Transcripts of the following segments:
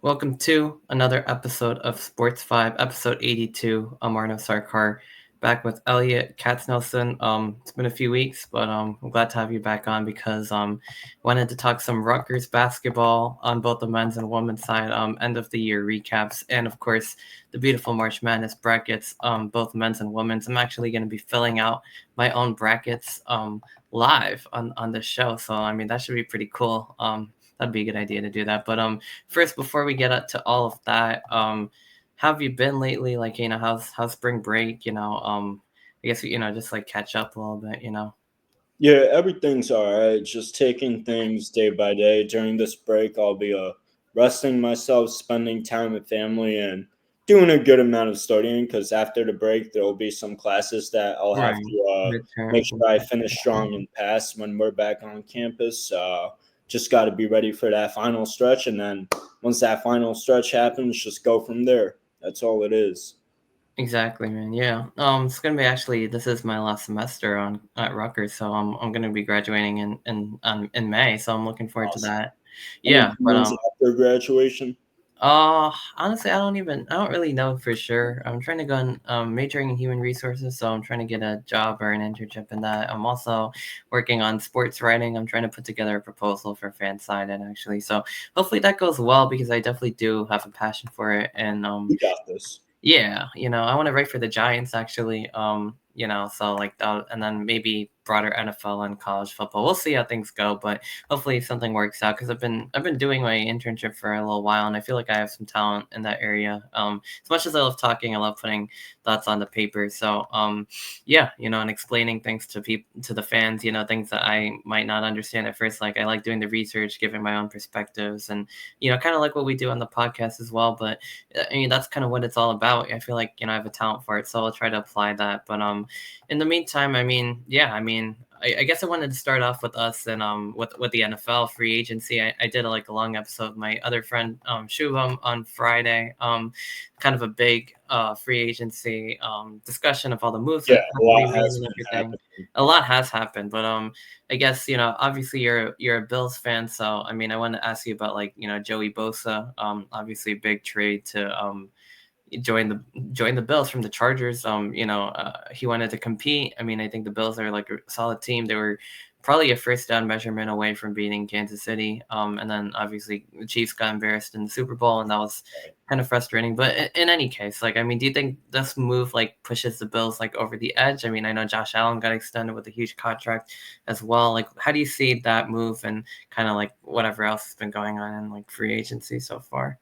Welcome to another episode of SportsVibe, episode 82. I'm Arnav Sarkar, back with Eliot Katsnelson. It's been a few weeks, but I'm glad to have you back on because wanted to talk some Rutgers basketball on both the men's and women's side, end of the year recaps, and of course the beautiful March Madness brackets, both men's and women's. I'm actually going to be filling out my own brackets live on this show, so I mean that should be pretty cool. That'd be a good idea to do that, but first, before we get up to all of that, how have you been lately? Like, how's spring break? I guess just like catch up a little bit. Yeah, everything's all right. Just taking things day by day. During this break, I'll be resting myself, spending time with family, and doing a good amount of studying. Because after the break, there will be some classes that I'll have Right. to make Midterms sure and I stuff. finish strong and pass when we're back on campus. Just got to be ready for that final stretch, and then once that final stretch happens, just go from there. That's all it is. Exactly, man. Yeah. It's gonna be actually this is my last semester on at Rutgers, so I'm gonna be graduating in May, so I'm looking forward to Awesome. that. Any Yeah, but plans after graduation? honestly, I don't really know for sure. I'm trying to go in, majoring in human resources, so I'm trying to get a job or an internship in that. I'm also working on sports writing. I'm trying to put together a proposal for FanSided actually. So hopefully that goes well because I definitely do have a passion for it. And You got this. yeah, I want to write for the Giants actually. So like that, and then maybe broader NFL and college football. We'll see how things go, but hopefully something works out because I've been doing my internship for a little while, and I feel like I have some talent in that area. As much as I love talking, I love putting thoughts on the paper. So yeah, and explaining things to people, to the fans, things that I might not understand at first. Like I like doing the research, giving my own perspectives, and kind of like what we do on the podcast as well. But I mean, that's kind of what it's all about. I feel like, I have a talent for it, so I'll try to apply that. But in the meantime, I mean, yeah, I guess I wanted to start off with us and with the NFL free agency. I did like a long episode with my other friend Shubham on Friday. Kind of a big free agency discussion of all the moves Yeah, that a have to be lot made has and been everything. happening. A lot has happened, but I guess obviously you're a Bills fan, so I mean I wanted to ask you about like Joey Bosa. Obviously big trade to join the Bills from the Chargers. He wanted to compete. I mean, I think the Bills are like a solid team. They were probably a first down measurement away from beating Kansas City. And then obviously the Chiefs got embarrassed in the Super Bowl, and that was kind of frustrating. But in any case, like I mean, do you think this move like pushes the Bills like over the edge? I mean, I know Josh Allen got extended with a huge contract as well. Like, how do you see that move and kind of like whatever else has been going on in like free agency so far?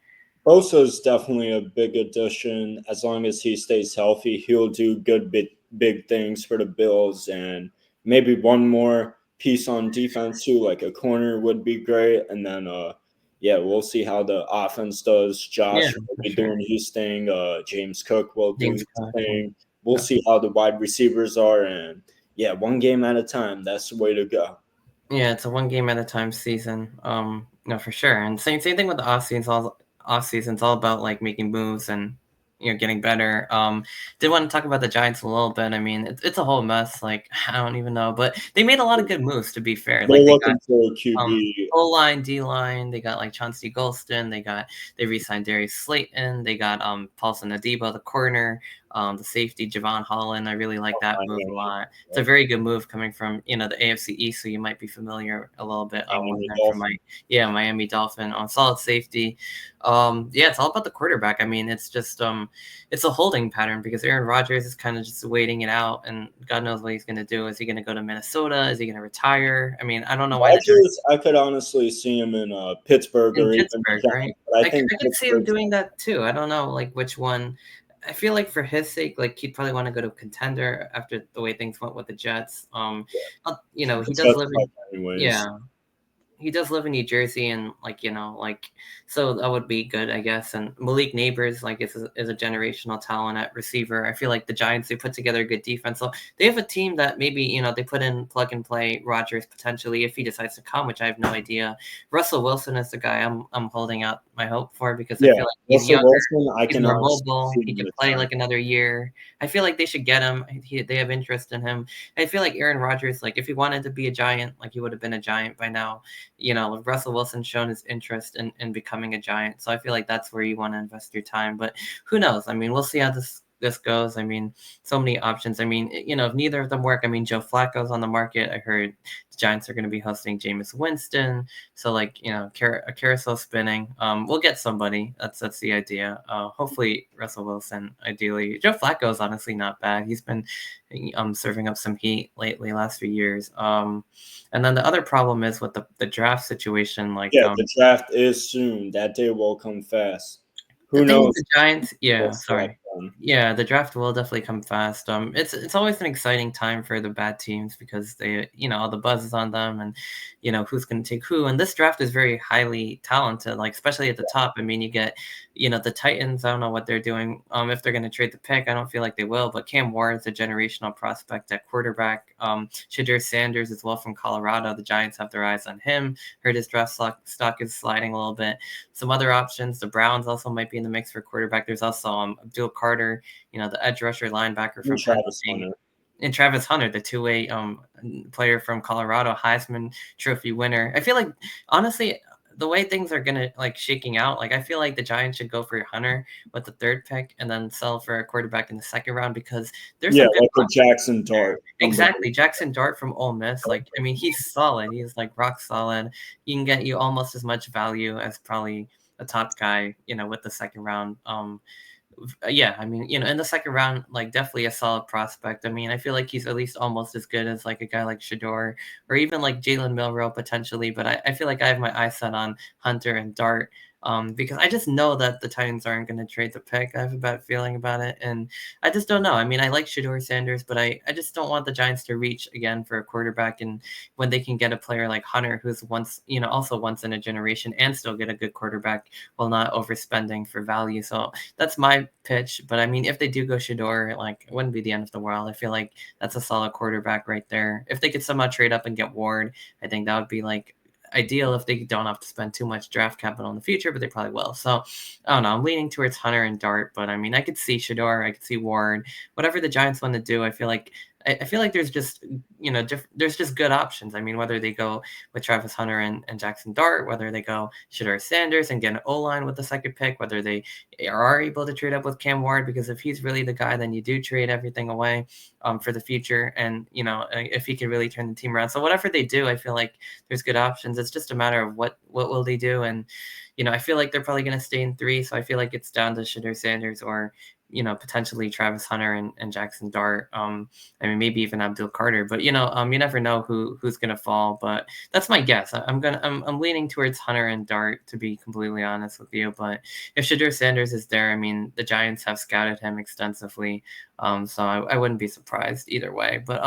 Bosa is definitely a big addition. As long as he stays healthy, he'll do good big things for the Bills, and maybe one more piece on defense too, like a corner would be great. And then yeah, we'll see how the offense does. Yeah, Josh will for be sure. doing his thing. James Cook will do James his Cook. thing. We'll see how the wide receivers are, and yeah, one game at a time. That's the way to go. Yeah, it's a one game at a time season. No, for sure. And same thing with the off season. Off season, it's all about like making moves and getting better. Did want to talk about the Giants a little bit. I mean, it's a whole mess. Like I don't even know, but they made a lot of good moves. To be fair, They're like they got looking for a QB. O line, D line. They got like Chauncey Golston. They re-signed Darius Slayton. They got Paulson Adebo, the corner, the safety Javon Holland. I really like that move a Miami, lot. It's a very good move coming from the AFC East, so you might be familiar a little bit with Miami them from Dolphins. Miami Dolphin on solid safety. Yeah, it's all about the quarterback. I mean, it's just it's a holding pattern because Aaron Rodgers is kind of just waiting it out, and God knows what he's going to do. Is he going to go to Minnesota? Is he going to retire? I mean, I don't know why the Giants Rodgers, I could honestly see him in Pittsburgh in or even the Pittsburgh, right? Giants, but I think I could see him Pittsburgh's doing that too. I don't know, like which one. I feel like for his sake, like he'd probably want to go to a contender after the way things went with the Jets. He the does Jets live in like anyways. yeah, he does live in New Jersey, and so that would be good, I guess. And Malik Neighbors, like, is a generational talent at receiver. I feel like the Giants, they put together a good defense, so they have a team that maybe they put in plug and play Rodgers potentially if he decides to come, which I have no idea. Russell Wilson is the guy I'm holding out my hope for, because I Yeah, feel like he's Russell younger, Wilson, I he's can more honestly mobile, see he him could play return. like another year. I feel like they should get him. They have interest in him. I feel like Aaron Rodgers, like if he wanted to be a Giant, like he would have been a Giant by now. Russell Wilson's shown his interest in becoming a Giant, so I feel like that's where you want to invest your time. But who knows? I mean, we'll see how this goes. I mean, so many options. I mean, if neither of them work, I mean, Joe Flacco's on the market. I heard the Giants are going to be hosting Jameis Winston. So, like, a carousel spinning. We'll get somebody. That's the idea. Hopefully, Russell Wilson, ideally. Joe Flacco's honestly not bad. He's been serving up some heat lately, last few years. And then the other problem is with the draft situation. Like, Yeah, the draft is soon. That day will come fast. the Who thing with knows the Giants, what yeah, select sorry. them. Yeah, the draft will definitely come fast. It's always an exciting time for the bad teams because they, all the buzz is on them, and who's going to take who. And this draft is very highly talented, like especially at the top. I mean, you get, the Titans. I don't know what they're doing. If they're going to trade the pick, I don't feel like they will. But Cam Ward's a generational prospect at quarterback. Shadur Sanders as well from Colorado. The Giants have their eyes on him. Heard his draft stock is sliding a little bit. Some other options. The Browns also might be in the mix for quarterback. There's also Abdul Carter, the edge rusher linebacker And from Penn Travis State, Hunter. and Travis Hunter, the two-way player from Colorado, Heisman Trophy winner. I feel like, honestly, the way things are gonna shaking out, like I feel like the Giants should go for Hunter with the third pick and then sell for a quarterback in the second round, because there's Yeah, some good like a options Jackson there. Dart. Exactly, Jackson Dart from Ole Miss. Like, I mean, he's solid. He's like rock solid. He can get you almost as much value as probably a top guy, with the second round. Yeah, I mean, in the second round, like definitely a solid prospect. I mean, I feel like he's at least almost as good as like a guy like Shador or even like Jalen Milroe potentially. But I feel like I have my eyes set on Hunter and Dart, because I just know that the Titans aren't going to trade the pick. I have a bad feeling about it. And I just don't know. I mean, I like Shador Sanders, but I just don't want the Giants to reach again for a quarterback. And when they can get a player like Hunter, who's also once in a generation, and still get a good quarterback while not overspending for value. So that's my pitch. But I mean, if they do go Shador, like it wouldn't be the end of the world. I feel like that's a solid quarterback right there. If they could somehow trade up and get Ward, I think that would be like ideal if they don't have to spend too much draft capital in the future, but they probably will. So I don't know. I'm leaning towards Hunter and Dart, but I mean, I could see Shador, I could see Ward, whatever the Giants want to do. I feel like there's just there's just good options. I mean, whether they go with Travis Hunter and Jackson Dart, whether they go Shador Sanders and get an O line with the second pick, whether they are able to trade up with Cam Ward, because if he's really the guy, then you do trade everything away for the future, and if he can really turn the team around. So whatever they do, I feel like there's good options. It's just a matter of what will they do, and I feel like they're probably going to stay in 3, so I feel like it's down to Shador Sanders or potentially Travis Hunter and Jackson Dart. I mean, maybe even Abdul Carter, but you never know who's gonna fall. But that's my guess. I'm leaning towards Hunter and Dart, to be completely honest with you. But if Shadur Sanders is there, I mean, the Giants have scouted him extensively, so I wouldn't be surprised either way. But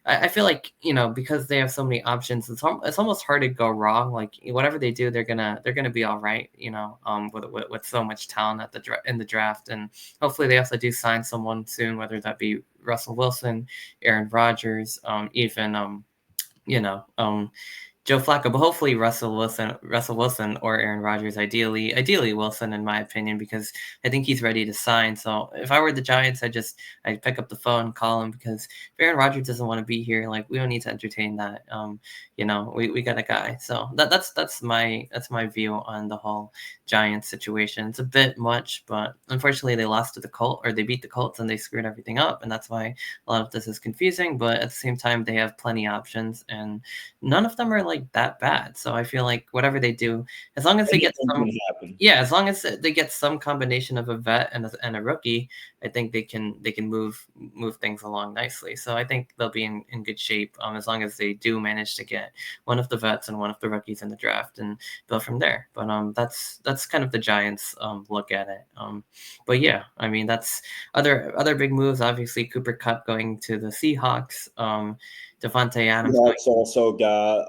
I feel like because they have so many options, it's almost hard to go wrong. Like whatever they do, they're gonna be all right. With so much talent in the draft, and hopefully they also do sign someone soon, whether that be Russell Wilson, Aaron Rodgers, even you know, Joe Flacco, but hopefully Russell Wilson or Aaron Rodgers, ideally Wilson, in my opinion, because I think he's ready to sign. So if I were the Giants, I'd pick up the phone, call him, because if Aaron Rodgers doesn't want to be here, like we don't need to entertain that. We got a guy. So that's my view on the whole Giants situation. It's a bit much, but unfortunately they lost to the Colts, or they beat the Colts, and they screwed everything up, and that's why a lot of this is confusing. But at the same time, they have plenty of options, and none of them are like that bad. So I feel like whatever they do, as long as they get Anything some, can happen. yeah, as long as they get some combination of a vet and a rookie, I think they can move things along nicely. So I think they'll be in good shape, as long as they do manage to get one of the vets and one of the rookies in the draft and go from there. But that's kind of the Giants look at it. But yeah, I mean, that's other big moves. Obviously, Cooper Kupp going to the Seahawks. Devontae Adams going Seahawks also got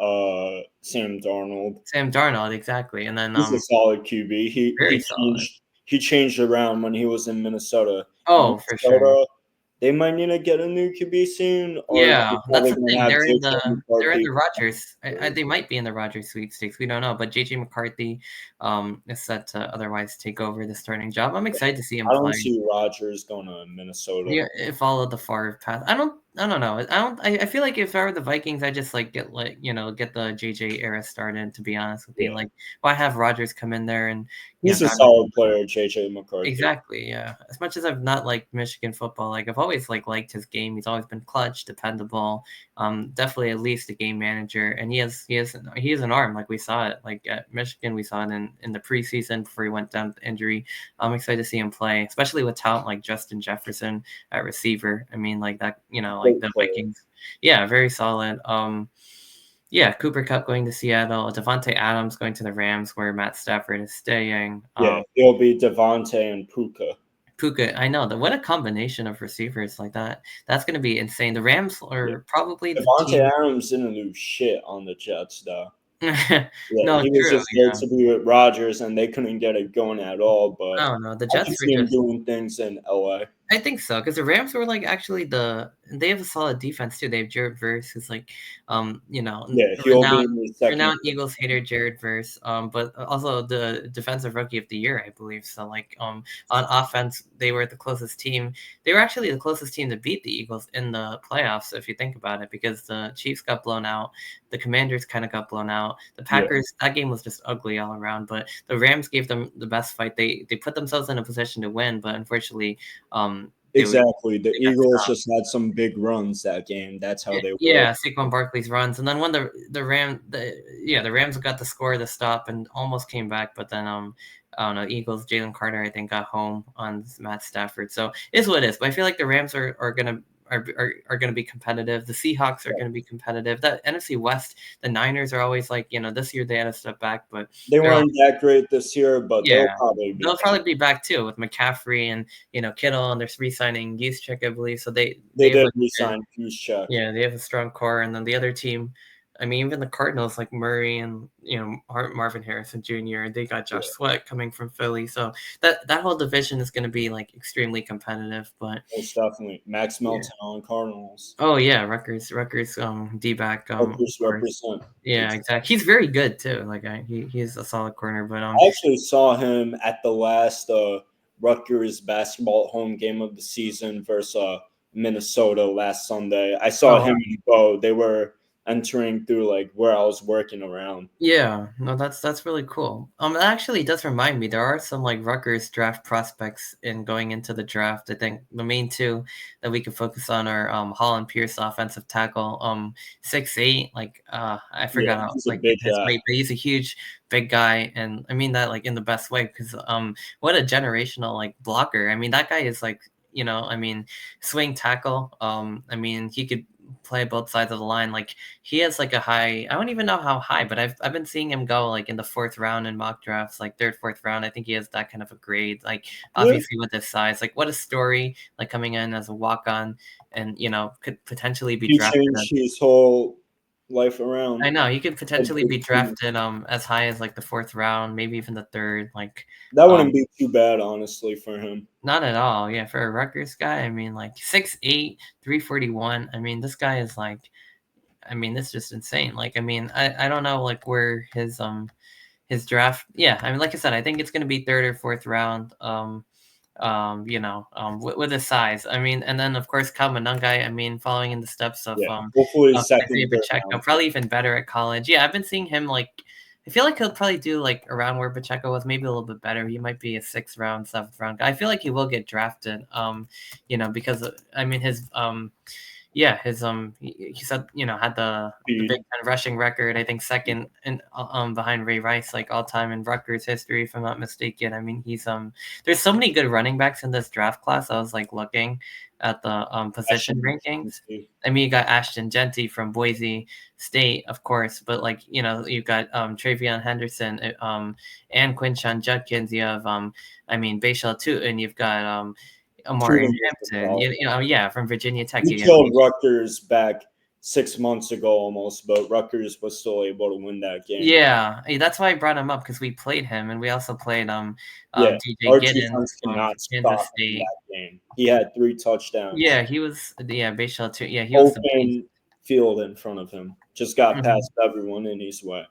Sam Darnold. Sam Darnold, exactly. And then He's a solid QB. He very he solid. changed he changed around when he was in Minnesota. In Oh, for sure. Minnesota, they might need to get a new QB soon, or is Yeah, it that's probably the gonna thing. have They're in JJ the McCarthy? Rogers. They might be in the Rogers sweepstakes. We don't know, but JJ McCarthy is set to otherwise take over the starting job. I'm excited to see him I don't play. see Rodgers going to Minnesota. Yeah, it followed the far path. I don't know. I feel like if I were the Vikings, I just like get the JJ era started. To be honest with you, Yeah, like why have Rodgers come in there and he's a God. solid player, JJ McCarthy. Exactly, yeah. As much as I've not liked Michigan football, like I've always liked his game. He's always been clutch, dependable. Definitely at least a game manager, and he has an arm. Like we saw it, like at Michigan, we saw it in the preseason before he went down with injury. I'm excited to see him play, especially with talent like Justin Jefferson at receiver. I mean, like that, like Great the player. Vikings. Yeah, very solid. Yeah, Cooper Cup going to Seattle, Devontae Adams going to the Rams, where Matt Stafford is staying. Yeah, it'll be Devontae and Puka. Puka, I know that. What a combination of receivers like that. That's going to be insane. The Rams Yeah, are probably the Devontae team. Adams didn't do shit on the Jets, though. Yeah, No, he was true. just there Yeah. to be with Rodgers, and they couldn't get it going at all. But I don't know. The I can Jets were see him just. doing things in LA. I think so because the Rams were like actually they have a solid defense too. They have Jared Verse, who's like, Yeah, he'll be renowned in the second. Eagles hater Jared Verse, but also the defensive rookie of the year, I believe. So like, on offense, they were the closest team. They were actually the closest team to beat the Eagles in the playoffs, if you think about it, because the Chiefs got blown out, the Commanders kind of got blown out, the Yeah, Packers, that game was just ugly all around. But the Rams gave them the best fight. They put themselves in a position to win, but unfortunately exactly. The they got Eagles stopped. just had some big runs that game. That's how they were. Yeah, Saquon Barkley's runs, and then when the Rams got the score to stop and almost came back, but then I don't know, Eagles Jalen Carter I think got home on Matt Stafford, so it's what it is. But I feel like the Rams are gonna are gonna be competitive. The Seahawks are gonna be competitive. That NFC West, the Niners are always like this year they had a step back, but They they're weren't that great this year, but yeah, they'll probably be they'll fine. probably be back too with McCaffrey and Kittle, and they're re-signing Juszczyk, I believe. So They they've did looked good. resign Juszczyk. Yeah, they have a strong core, and then the other team, I mean, even the Cardinals, like Murray and Marvin Harrison Jr., they got Yeah, Josh Sweat coming from Philly, so that whole division is going to be like extremely competitive. But most definitely. Max yeah, Melton on Cardinals. oh yeah, Rutgers, D back, of Rutgers course. represent. Yeah, exactly. He's very good too. Like he's a solid corner, but I actually saw him at the last Rutgers basketball home game of the season versus Minnesota last Sunday. I saw oh him and Bo. They were entering through like where I was working around. yeah, no, that's really cool. It actually does remind me there are some like Rutgers draft prospects in going into the draft. I think the main two that we could focus on are Holland Pierce, offensive tackle, 6'8", like I Yeah, forgot how he's a like big his guy. weight, but he's a huge big guy, and I mean that like in the best way because what a generational like blocker. I mean that guy is like I mean swing tackle. I mean he could play both sides of the line. Like he has like a high. I don't even know how high, but I've been seeing him go like in the fourth round in mock drafts, like third, fourth round. I think he has that kind of a grade. Like Yeah, obviously with his size, like what a story! Like coming in as a walk on, and could potentially be he drafted changed as. his whole life around. I know he could A potentially big be team. drafted as high as like the fourth round, maybe even the third. Like That um wouldn't be too bad, honestly, for him. not at all. Yeah, for a Rutgers guy, I mean like 6'8", 341. I mean this guy is like. I mean, it's just insane. Like, I mean, I don't know like where his draft. Yeah, I mean, like I said, I think it's gonna be third or fourth round. With his size. I mean, and then of course Kyle Monangai. I mean, following in the steps Yeah, hopefully of Isaiah second, third Pacheco, round. probably even better at college. Yeah, I've been seeing him like. I feel like he'll probably do like around where Pacheco was, maybe a little bit better. He might be a sixth round, seventh round guy. I feel like he will get drafted. Because I mean his yeah, his he said had the Big Speed. Ten rushing record. I think second and behind Ray Rice, like all time in Rutgers history, if I'm not mistaken. I mean, he's there's so many good running backs in this draft class. I was like looking at the position Ashton rankings. Jeanty. I mean, you got Ashton Genty from Boise State, of course, but like you've got Travion Henderson, and Quinshon Judkins. You have I mean, Bashal too, and you've got Amari Shooting was the Hampton. problem. Yeah, from Virginia Tech. We You got killed Rutgers back 6 months ago almost, but Rutgers was still able to win that game. Yeah, that's why I brought him up because we played him, and we also played Yeah, DJ our Giddens defense from cannot Kansas stop in State. that game. He had 3 touchdowns. Yeah, he was. Yeah, Bayshell too. Yeah, he was the beast. Open field in front of him. Just got Mhm. past everyone and he's wet.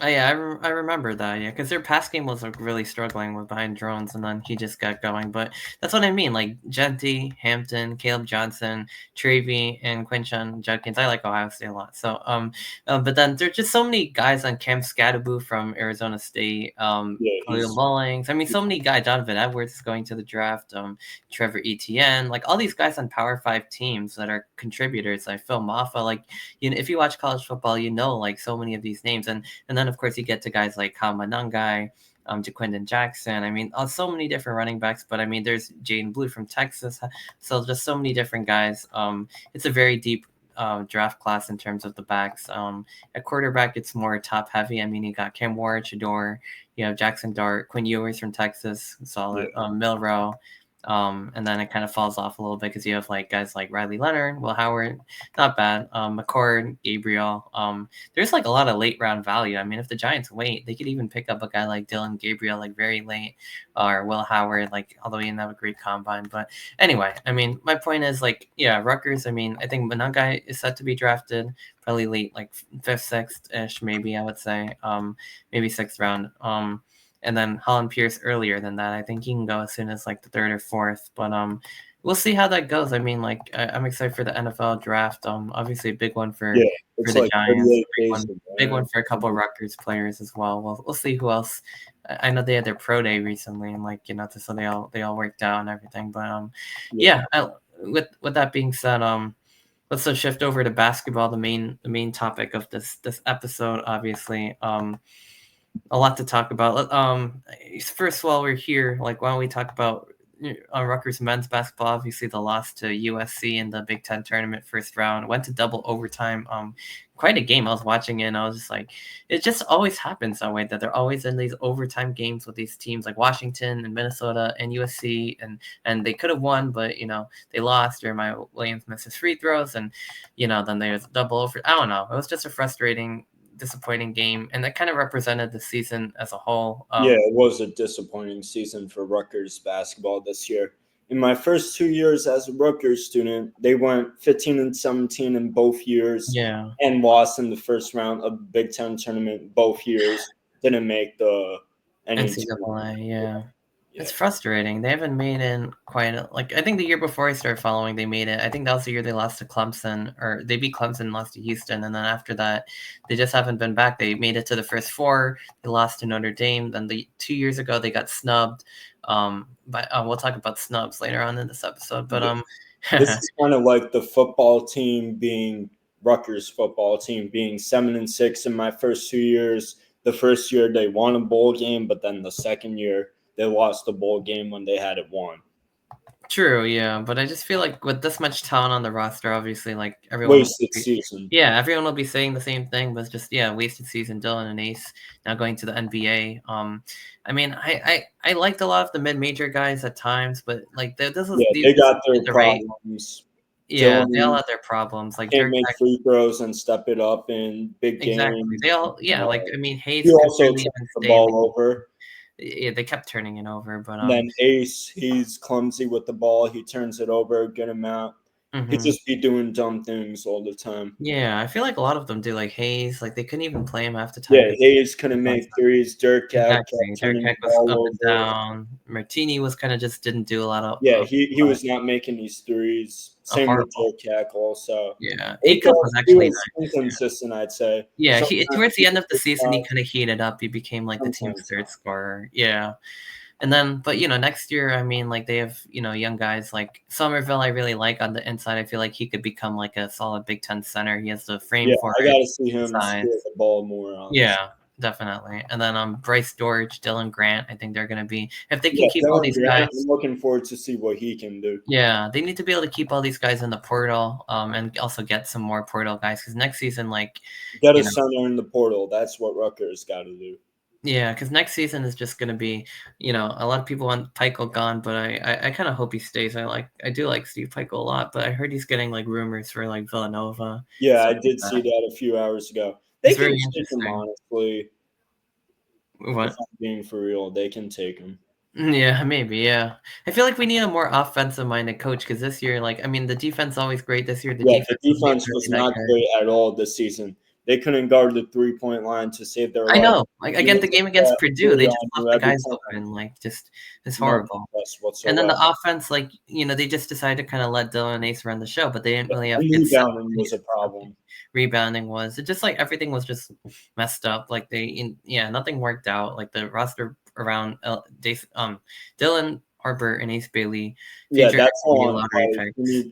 Oh yeah, I remember that. Yeah, because their pass game was like really struggling with behind drones, and then he just got going. But that's what I mean. Like Genty, Hampton, Caleb Johnson, Travy, and Quinshon Judkins. I like Ohio State a lot. So but then there's just so many guys on Cam Scadaboo from Arizona State. Yeah, Khalil Mullings. I mean, so many guys. Donovan Edwards is going to the draft. Trevor Etienne. Like all these guys on Power 5 teams that are contributors. Like Phil Maffa. Like if you watch college football, like so many of these names and then, of course, you get to guys like Kyle Monangai, Jaquindon Jackson. I mean, so many different running backs. But, I mean, there's Jaden Blue from Texas. So just so many different guys. It's a very deep draft class in terms of the backs. At quarterback, it's more top heavy. I mean, you got Cam Ward, Shador, Jackson Dart, Quinn Ewers from Texas, solid. yeah, Milrow. And then it kind of falls off a little bit because you have like guys like Riley Leonard, Will Howard, not bad. McCord, Gabriel. There's like a lot of late round value. I mean, if the Giants wait, they could even pick up a guy like Dylan Gabriel like very late, or Will Howard like although he didn't have a great combine. But anyway, I mean, my point is like Rutgers. I mean, I think Monangai is set to be drafted probably late, like fifth, sixth ish, maybe I would say, maybe sixth round. And then Holland Pierce earlier than that. I think he can go as soon as like the third or fourth. But we'll see how that goes. I mean, like I'm excited for the NFL draft. Obviously a big one for yeah. It's the like Giants. 38 days of Big one that. for a couple of Rutgers players as well. We'll see who else. I know they had their pro day recently, and like so they all worked out and everything. But with that being said, let's shift over to basketball. The main topic of this episode, obviously. A lot to talk about. First, while we're here, like, why don't we talk about Rutgers men's basketball? Obviously, the loss to USC in the Big Ten tournament first round went to double overtime. Quite a game. I was watching it, and I was just like, it just always happens that way. That they're always in these overtime games with these teams like Washington and Minnesota and USC, and they could have won, but they lost. Jeremiah Williams missed his free throws, and then there's double over. I don't know. It was just a frustrating, disappointing game, and that kind of represented the season as a whole. Yeah, it was a disappointing season for Rutgers basketball this year. In my first 2 years as a Rutgers student, they went 15-17 in both years Yeah, and lost in the first round of the Big Ten tournament both years. Didn't make the NCAA. NCAA. Yeah, Yeah, it's frustrating. They haven't made it quite like I think the year before I started following, they made it. I think that was the year they lost to Clemson, or they beat Clemson, lost to Houston, and then after that, they just haven't been back. They made it to the first four. They lost to Notre Dame. Then 2 years ago, they got snubbed. But we'll talk about snubs later on in this episode. But yeah. This is kind of like the football team being Rutgers football team being 7-6 in my first 2 years. The first year they won a bowl game, but then the second year they lost a bowl game when they had it won. True, yeah, but I just feel like with this much talent on the roster, obviously, like Wasted season. everyone will be saying the same thing, but it's just wasted season. Dylan and Ace now going to the NBA. I mean, I liked a lot of the mid-major guys at times, but like Yeah, they got their the rate. problems. Yeah, they all Dylan had their problems. Like can't Dirk, make free throws and step it up in big exactly. games. They all, like I mean, He Hayes could also barely turns even the stay in ball over. yeah, they kept turning it over, but And then Ace, he's clumsy with the ball. He turns it over a good amount. He mhm. just be doing dumb things all the time. Yeah, I feel like a lot of them do. Like Hayes, like they couldn't even play him half the time Yeah, because Hayes couldn't make threes. Dirk kept exactly. turning the Durkak was up ball and over. down. Martini was kind of just didn't do a lot Yeah, of he was not making these threes. Same with horrible. Dirk also. Yeah, Akub Akos, was he actually was nice. inconsistent, I'd say. Yeah, Sometimes he towards he the end would of the take season he shots, kind of heated up. He became like the team's sometimes third not. scorer. Yeah, and then but next year, I mean, like they have young guys like Somerville. I really like on the inside. I feel like he could become like a solid Big Ten center. He has the frame Yeah, for I it, got to see him size. steal the ball more, honestly. Yeah, definitely. And then Bryce Dorich, Dylan Grant, I think they're going to be if they can Yeah, keep all Dylan these Grant, I'm guys. looking forward to see what he can do. Yeah, they need to be able to keep all these guys in the portal, and also get some more portal guys because next season, like, Get a you know, center in the portal. That's what Rutgers got to do. yeah, because next season is just going to be, a lot of people want Peichel gone, but I kind of hope he stays. I do like Steve Peichel a lot, but I heard he's getting like rumors for like Villanova, Yeah, stuff I like did see that. that a few hours ago. They It's can very take him, interesting. honestly. If What? I'm being for real, they can take him. Yeah, maybe, yeah. I feel like we need a more offensive-minded coach because this year, like, I mean, the defense always great this year, the Yeah, the defense wasn't defense was really that not good. great at all this season. They couldn't guard the three-point line to save their I life. know, like, They again, would the take game that against Purdue, three they just on left you the every guys time. open, like, just it's No horrible. success And then the whatsoever. offense, like, they just decided to kinda let Dylan and Ace run the show, but they didn't Yeah, really have and good set rebounding was a nothing. problem. Rebounding was it just, like, everything was just messed up, like, yeah, nothing worked out, like, the roster around, Dylan Harper and Ace Bailey Yeah, featured that's all NBA on lottery Clark. picks.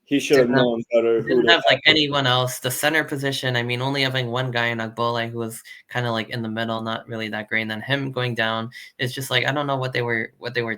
He should have Didn't have known better who didn't to have, like, have. anyone else. The center position, I mean, only having one guy in Agbole who was kinda, like, in the middle, not really that great, and then him going down, it's just, like, I don't know what they were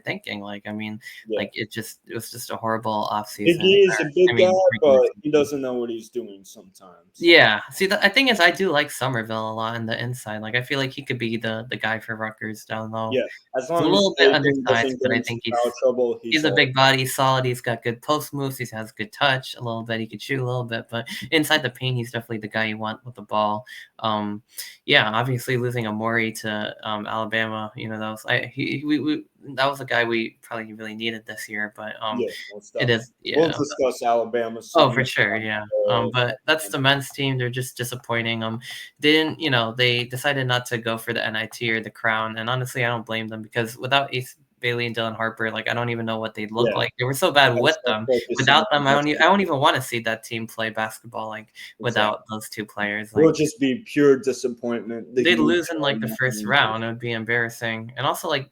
thinking, like, I mean, Yeah. like, it was just a horrible Big offseason, E is a I big guy, mean, regular but he season. doesn't know what he's doing sometimes. Yeah. See, the thing is I do like Somerville a lot in the inside, like, I feel like he could be the guy for Rutgers down low. Yeah, as He's a long as little bit Latham undersized, doesn't get but I into think foul trouble, he's he's a all big body, he's solid, he's got good post moves, he has good touch a little bit, he could shoot a little bit, but inside the paint, he's definitely the guy you want with the ball. Um, yeah, obviously losing Amori to, Alabama, that was I he we that was a guy we probably really needed this year, but, yeah, most it definitely. is We'll yeah. discuss Alabama Oh, soon. for sure, yeah. But that's the men's team, they're just disappointing, they didn't they decided not to go for the NIT or the crown, and honestly, I don't blame them because without Ace Bailey and Dylan Harper, like, I don't even know what they'd look Yeah, like. They were so bad gotta with start them. focusing Without on them, I don't basketball. even wanna see that team play basketball, like, Exactly. without those 2 players, It will like, just be pure disappointment. The they'd youth lose in, are like, the not first round, it engaged. would be embarrassing, and also, like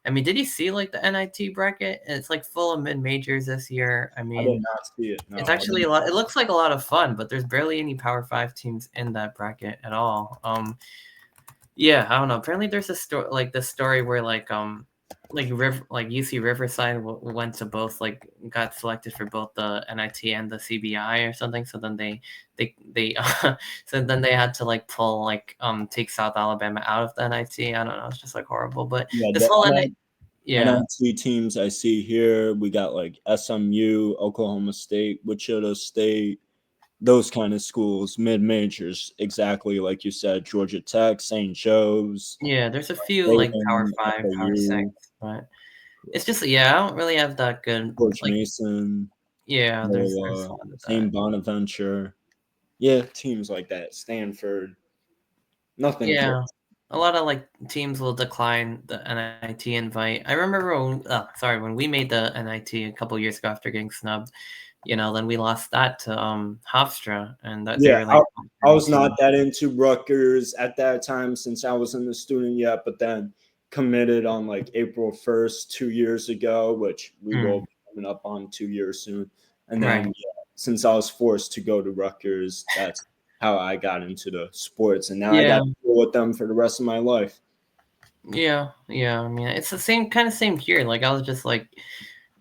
I mean, did you see, like, the NIT bracket? It's, like, full of mid-majors this year, I I did mean not see it. it's No, I actually didn't a lot it watch looks like a lot of fun, but there's barely any Power 5 teams in that bracket at all. Yeah, I don't know. Apparently there's a story like this story where UC Riverside went to both like got selected for both the NIT and the CBI or something. So then they so then they had to like pull take South Alabama out of the NIT. I don't know. It's just like horrible. But it. Yeah, this the whole NIT, yeah. NIT teams I see here, we got like SMU, Oklahoma State, Wichita State, those kind of schools, mid majors, exactly like you said, Georgia Tech, St. Joe's, Yeah, there's a few like Power Dayton, 5, Power 6, FAU, but it's just yeah, I don't really have that good George like Mason, yeah, there's Loyola, one of that. St. Bonaventure. Yeah, teams like that. Stanford, nothing close. Yeah. A lot of like teams will decline the NIT invite. I remember when we made the NIT a couple years ago after getting snubbed, then we lost that to Hofstra and that they Yeah, were like top I heavy was not team. that into Rutgers at that time since I wasn't a student yet, but then committed on like April 1st, 2 years ago, which we will Mm, be coming up on 2 years soon. And then, right. yeah, since I was forced to go to Rutgers, that's how I got into the sports. And now I got Yeah. to deal with them for the rest of my life. Yeah. Yeah. I mean, it's the same here. Like I was just like,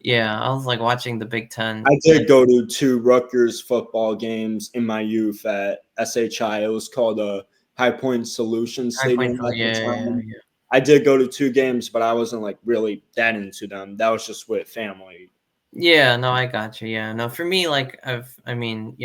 yeah, I was like watching the Big Ten, I did go to two Rutgers football games in my youth at SHI. It was called a High Point Solution High Point. Stadium at the Yeah, yeah, time. yeah. I did go to two games, but I wasn't like really that into them. That was just with family. Yeah, no, I got you. Yeah, no, for me, like I mean,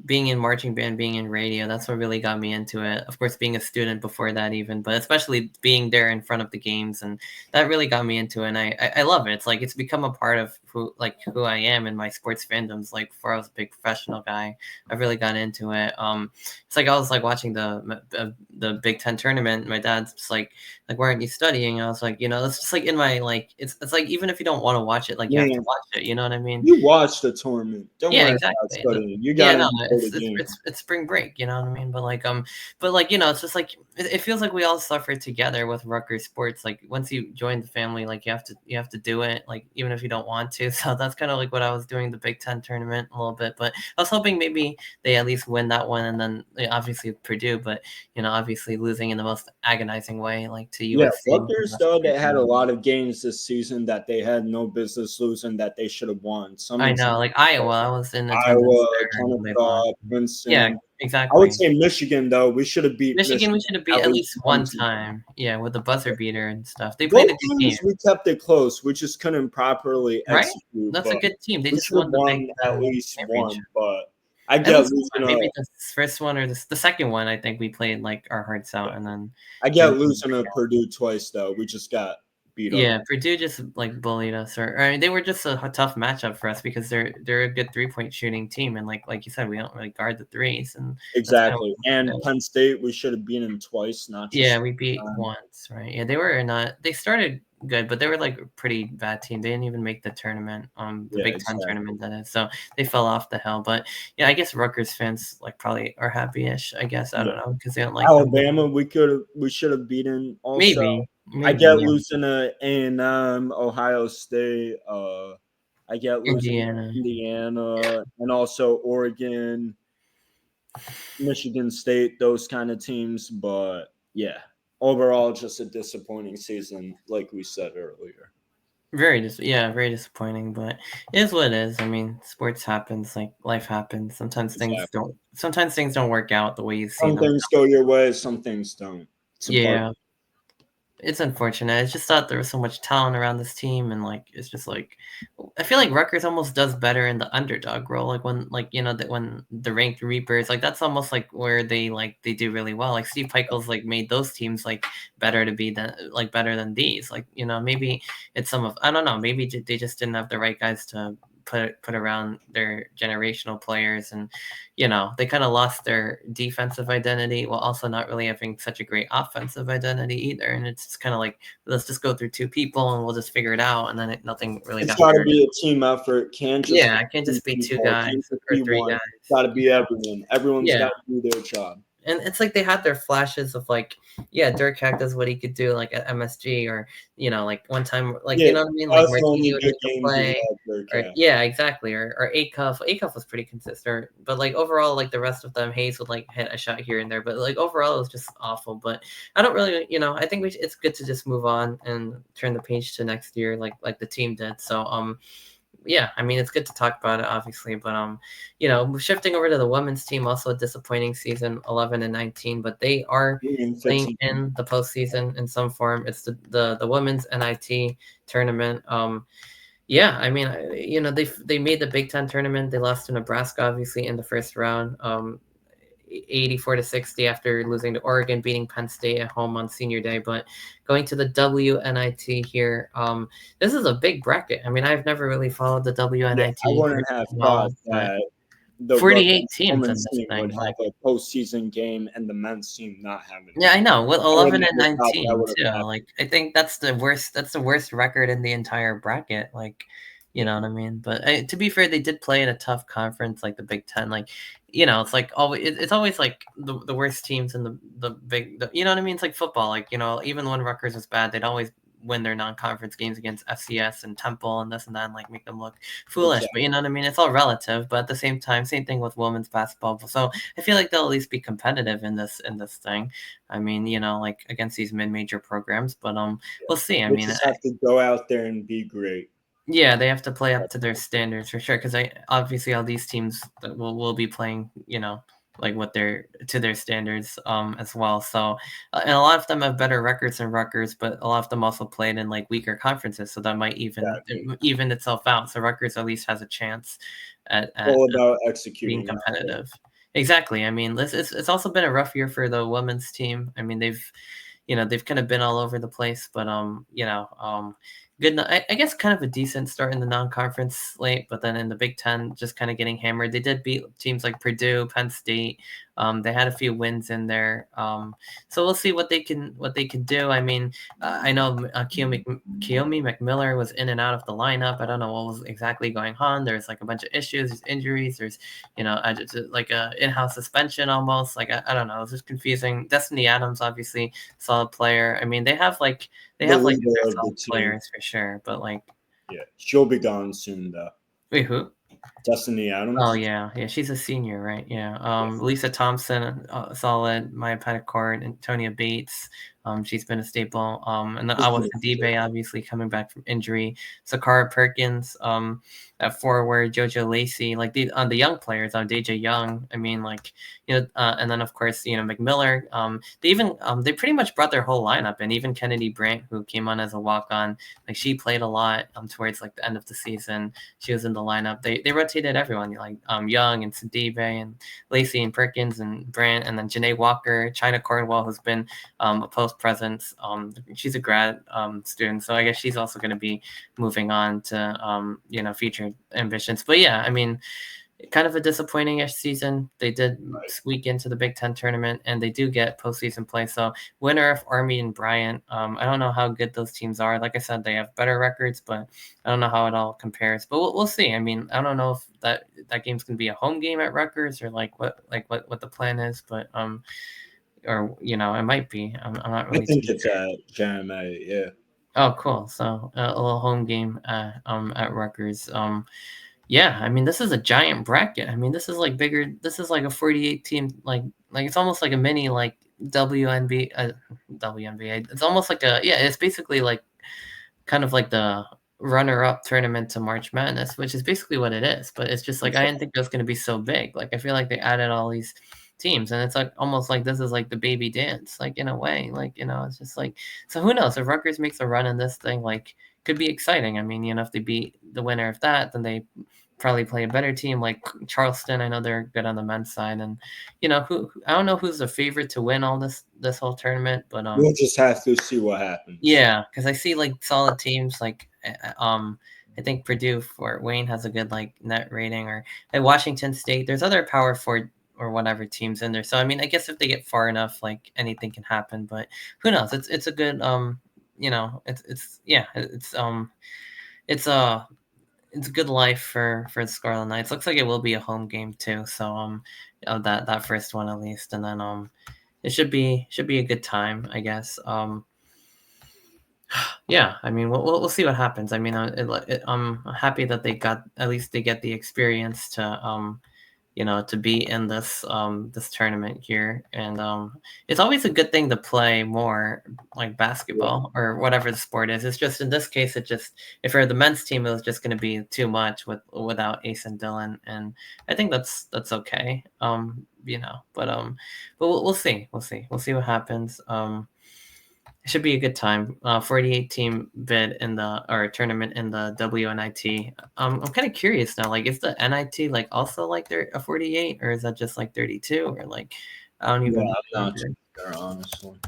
being in marching band, being in radio, that's what really got me into it. Of course, being a student before that, even, but especially being there in front of the games, and that really got me into it. And I love it. It's like it's become a part of who I am in my sports fandoms. Like, before I was a big professional guy, I really got into it. It's like I was like watching the Big Ten tournament. My dad's just like, why aren't you studying? I was like, it's just like in my like, it's like even if you don't want to watch it, like you have to Man, watch it. You know what I mean? you watched the tournament. Don't Yeah, worry about exactly. studying. You got Yeah, to no, enjoy it's the it's game. it's it's spring break, you know what I mean? It's just like it feels like we all suffer together with Rutgers sports. Like once you join the family, like you have to do it, like even if you don't want to. So that's kind of like what I was doing the Big Ten tournament a little bit. But I was hoping maybe they at least win that one, and then obviously Purdue, but obviously losing in the most agonizing way, like to Yeah, USC. Rutgers, though, they had a lot of games this season that they had no business losing that they should have won. Some I examples know, like Iowa, I was in Iowa, attendance there when they lost. Kennesaw, Yeah, Princeton. I would exactly. say Michigan, though. We should have beat Michigan, we Michigan should have beat at at least least one one time. time. Yeah, with the buzzer beater and stuff. They played Both a good game, times we kept it close. We just couldn't properly right? execute, That's a but good team. They we just should have won the Big won at Ten least one. championship. But I At get least losing one. a Maybe the first one or the second one. I think we played like our hearts out, and then I we get won. losing a Purdue twice though. We just got beat up. Yeah, Purdue just like bullied us, or I mean, they were just a tough matchup for us because they're a good 3-point shooting team, and like you said, we don't really guard the threes, and that's kind of Exactly. And Penn State, we should have beaten them twice, not yeah, just we beat one time. once, right? Yeah, they were not. They started good, but they were like a pretty bad team. They didn't even make the tournament, the Yeah, Big Ten exactly. tournament, that is. So they fell off the hill. But yeah, I guess Rutgers fans like probably are happy-ish. I guess I Yeah. don't know because they don't like them. Alabama, we should have beaten also. I Maybe, get yeah. losing to A&M, Ohio State, I get losing to Indiana. Indiana, and also Oregon, Michigan State, those kind of teams. But yeah, overall, just a disappointing season, like we said earlier. Very disappointing, but it is what it is. I mean, sports happens, like life happens. Exactly. Sometimes things don't work out the way you see Some them. things go your way, some things don't. It's a part. Yeah, it's unfortunate. I just thought there was so much talent around this team, and like it's just like I feel like Rutgers almost does better in the underdog role. Like when like that when the ranked Reapers, like that's almost like where they do really well. Like Steve Pikiel's like made those teams like better than these. Like maybe it's some of I don't know. Maybe they just didn't have the right guys to put around their generational players, and they kind of lost their defensive identity while also not really having such a great offensive identity either. And it's just kind of like, let's just go through two people and we'll just figure it out. And then nothing really It's got got to turned. be a team effort. Can't just Yeah, be it can't two just be two people. It guys can't just or be three one. guys. It's got to be everyone. Everyone's Yeah. got to do their job. And it's like they had their flashes of like, yeah, Dirk Hack does what he could do like at MSG, or like one time, like Yeah, what I mean, like that's the Martini only would good make a games we play, had there, or Cat. yeah, exactly, or Acuff was pretty consistent, but like overall, like the rest of them, Hayes would like hit a shot here and there, but like overall, it was just awful. But I don't really, I think it's good to just move on and turn the page to next year, like the team did. So yeah, I mean, it's good to talk about it, obviously, but shifting over to the women's team, also a disappointing season, 11-19, but they are playing 15. in the postseason in some form. It's the women's NIT tournament. Yeah, I mean, they made the Big Ten tournament. They lost to Nebraska, obviously, in the first round. 84-60 after losing to Oregon, beating Penn State at home on senior day. But going to the WNIT here, this is a big bracket. I mean, I've never really followed the Yeah, I WNIT very wouldn't have thought well, but that the 48 teams in women's this team would thing. have Like, a postseason game and the men's team not having yeah, I one. know. With I would 11 and never thought that 19 would too. have happened. Like, I think that's the worst. That's the worst record in the entire bracket. Like, you Yeah, know what I mean? But to be fair, they did play in a tough conference like the Big Ten. Like, it's like always. It's always like the worst teams in the big. You know what I mean? It's like football. Like, even when Rutgers was bad, they'd always win their non-conference games against FCS and Temple and this and that, and like make them look foolish. But exactly. you know what I mean? It's all relative. But at the same time, same thing with women's basketball. So I feel like they'll at least be competitive in this thing. I mean, like against these mid-major programs, but Yeah. we'll see. I They mean, just have to go out there and be great. yeah, they have to play up to their standards for sure. Because I obviously all these teams that will be playing, like what they're to their standards as well. So and a lot of them have better records than Rutgers, but a lot of them also played in like weaker conferences, so that might Exactly. even itself out. So Rutgers at least has a chance It's at all about being executing out there. competitive. Exactly. I mean, it's also been a rough year for the women's team. I mean, they've kind of been all over the place, but good. I guess kind of a decent start in the non-conference slate, but then in the Big Ten, just kind of getting hammered. They did beat teams like Purdue, Penn State. They had a few wins in there, so we'll see what they can do. I mean, I know Kiyomi McMiller was in and out of the lineup. I don't know what was exactly going on. There's like a bunch of issues, there's injuries, there's just like a in-house suspension almost. Like I don't know, it's just confusing. Destiny Adams, obviously solid player. I mean, they The have like leader their of the solid team. players for sure, but like, Yeah, she'll be gone soon though. wait, who? Destiny Oh Adams. yeah, she's a senior, right? Yeah. Yeah, Lisa Thompson, solid. Maya Petticourt, Antonia Bates. She's been a staple. And then she's Awa been a Sidibe, staple. obviously coming back from injury. Sakara Perkins, at forward. Jojo Lacey, like the young players, Deja Young. I mean, like and then of course McMillan. They pretty much brought their whole lineup, and even Kennedy Brandt, who came on as a walk on, like she played a lot towards like the end of the season. She was in the lineup. They rotated rotated everyone, like Young and Sidibe and Lacey and Perkins and Brand, and then Janae Walker, China Cornwell, who's been a post presence. She's a grad student, so I guess she's also going to be moving on to future ambitions. But yeah, I mean, kind of a disappointing-ish season. They did squeak into the Big Ten tournament, and they do get postseason play. So winner of Army and Bryant. I don't know how good those teams are. Like I said, they have better records, but I don't know how it all compares. But we'll see. I mean, I don't know if that game's gonna be a home game at Rutgers or what the plan is, but or it might be. I'm not I really think too it's sure. at JMA. Yeah. Oh, cool. So a little home game at Rutgers. Yeah, I mean, this is a giant bracket. I mean, this is like bigger. This is like a 48 team, like it's almost like a mini like WNBA. It's almost like it's basically like kind of like the runner-up tournament to March Madness, which is basically what it is. But it's just like I didn't think it was going to be so big. Like I feel like they added all these teams, and it's like almost like this is like the baby dance, like in a way. Like it's just like so. Who knows if Rutgers makes a run in this thing? Like could be exciting. I mean, if they beat the winner of that, then they probably play a better team like Charleston. I know they're good on the men's side, and who I don't know who's the favorite to win all this whole tournament, but We'll just have to see what happens. yeah, because I see like solid teams like I think Purdue Fort Wayne has a good like net rating, or at Washington State. There's other Power Four or whatever teams in there. So I mean, I guess if they get far enough, like anything can happen. But who knows? It's a good it's it's a good life for the Scarlet Knights. Looks like it will be a home game too. So that first one at least, and then it should be a good time, I guess. Yeah, I mean, we'll see what happens. I mean, I'm happy that they get the experience to to be in this tournament here, and it's always a good thing to play more like basketball or whatever the sport is. It's just in this case, if you're the men's team, it was just going to be too much without Ace and Dylan, and I think that's okay. But we'll see what happens. It should be a good time. 48 team bid in the or tournament in the WNIT. I'm kind of curious now. Like, is the NIT like also like they're a 48, or is that just like 32, or like I don't Yeah, even I'm not remember. sure, honestly.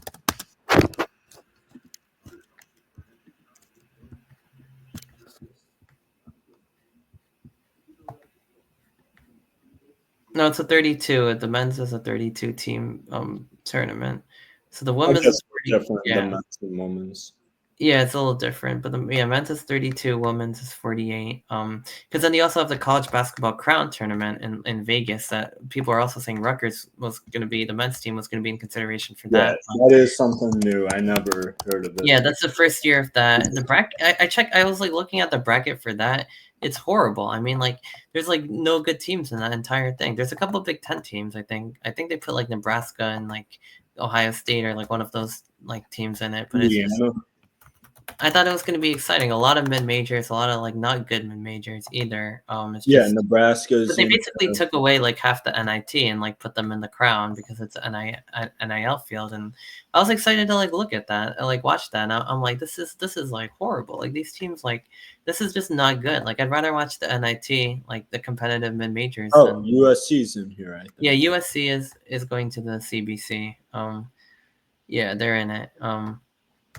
No, it's a 32. The men's is a 32 team tournament. So the I women's guess is it's different than yeah. men's and women's. Yeah, it's a little different, but men's is 32, women's is 48. Because then you also have the college basketball crown tournament in Vegas that people are also saying Rutgers was going to be the men's team was going to be in consideration for Yeah, that. that is something new. I never heard of it. Yeah, that's the first year of that. The bracket, I checked. I was like looking at the bracket for that. It's horrible. I mean, like, there's like no good teams in that entire thing. There's a couple of Big Ten teams. I think. I think they put like Nebraska and like Ohio State or like one of those like teams in it. But it's just Indiana. I thought it was going to be exciting. A lot of mid majors, a lot of like not good mid majors either. It's Yeah, just, but Nebraska's they in. basically took away like half the NIT and like put them in the crown because it's an NIL field. And I was excited to like look at that and like watch that. And I'm like, this is like horrible. Like these teams, like this is just not good. Like I'd rather watch the NIT, like the competitive mid majors, Oh, than USC's in here, I yeah. think. USC is going to the CBC. Yeah, they're in it.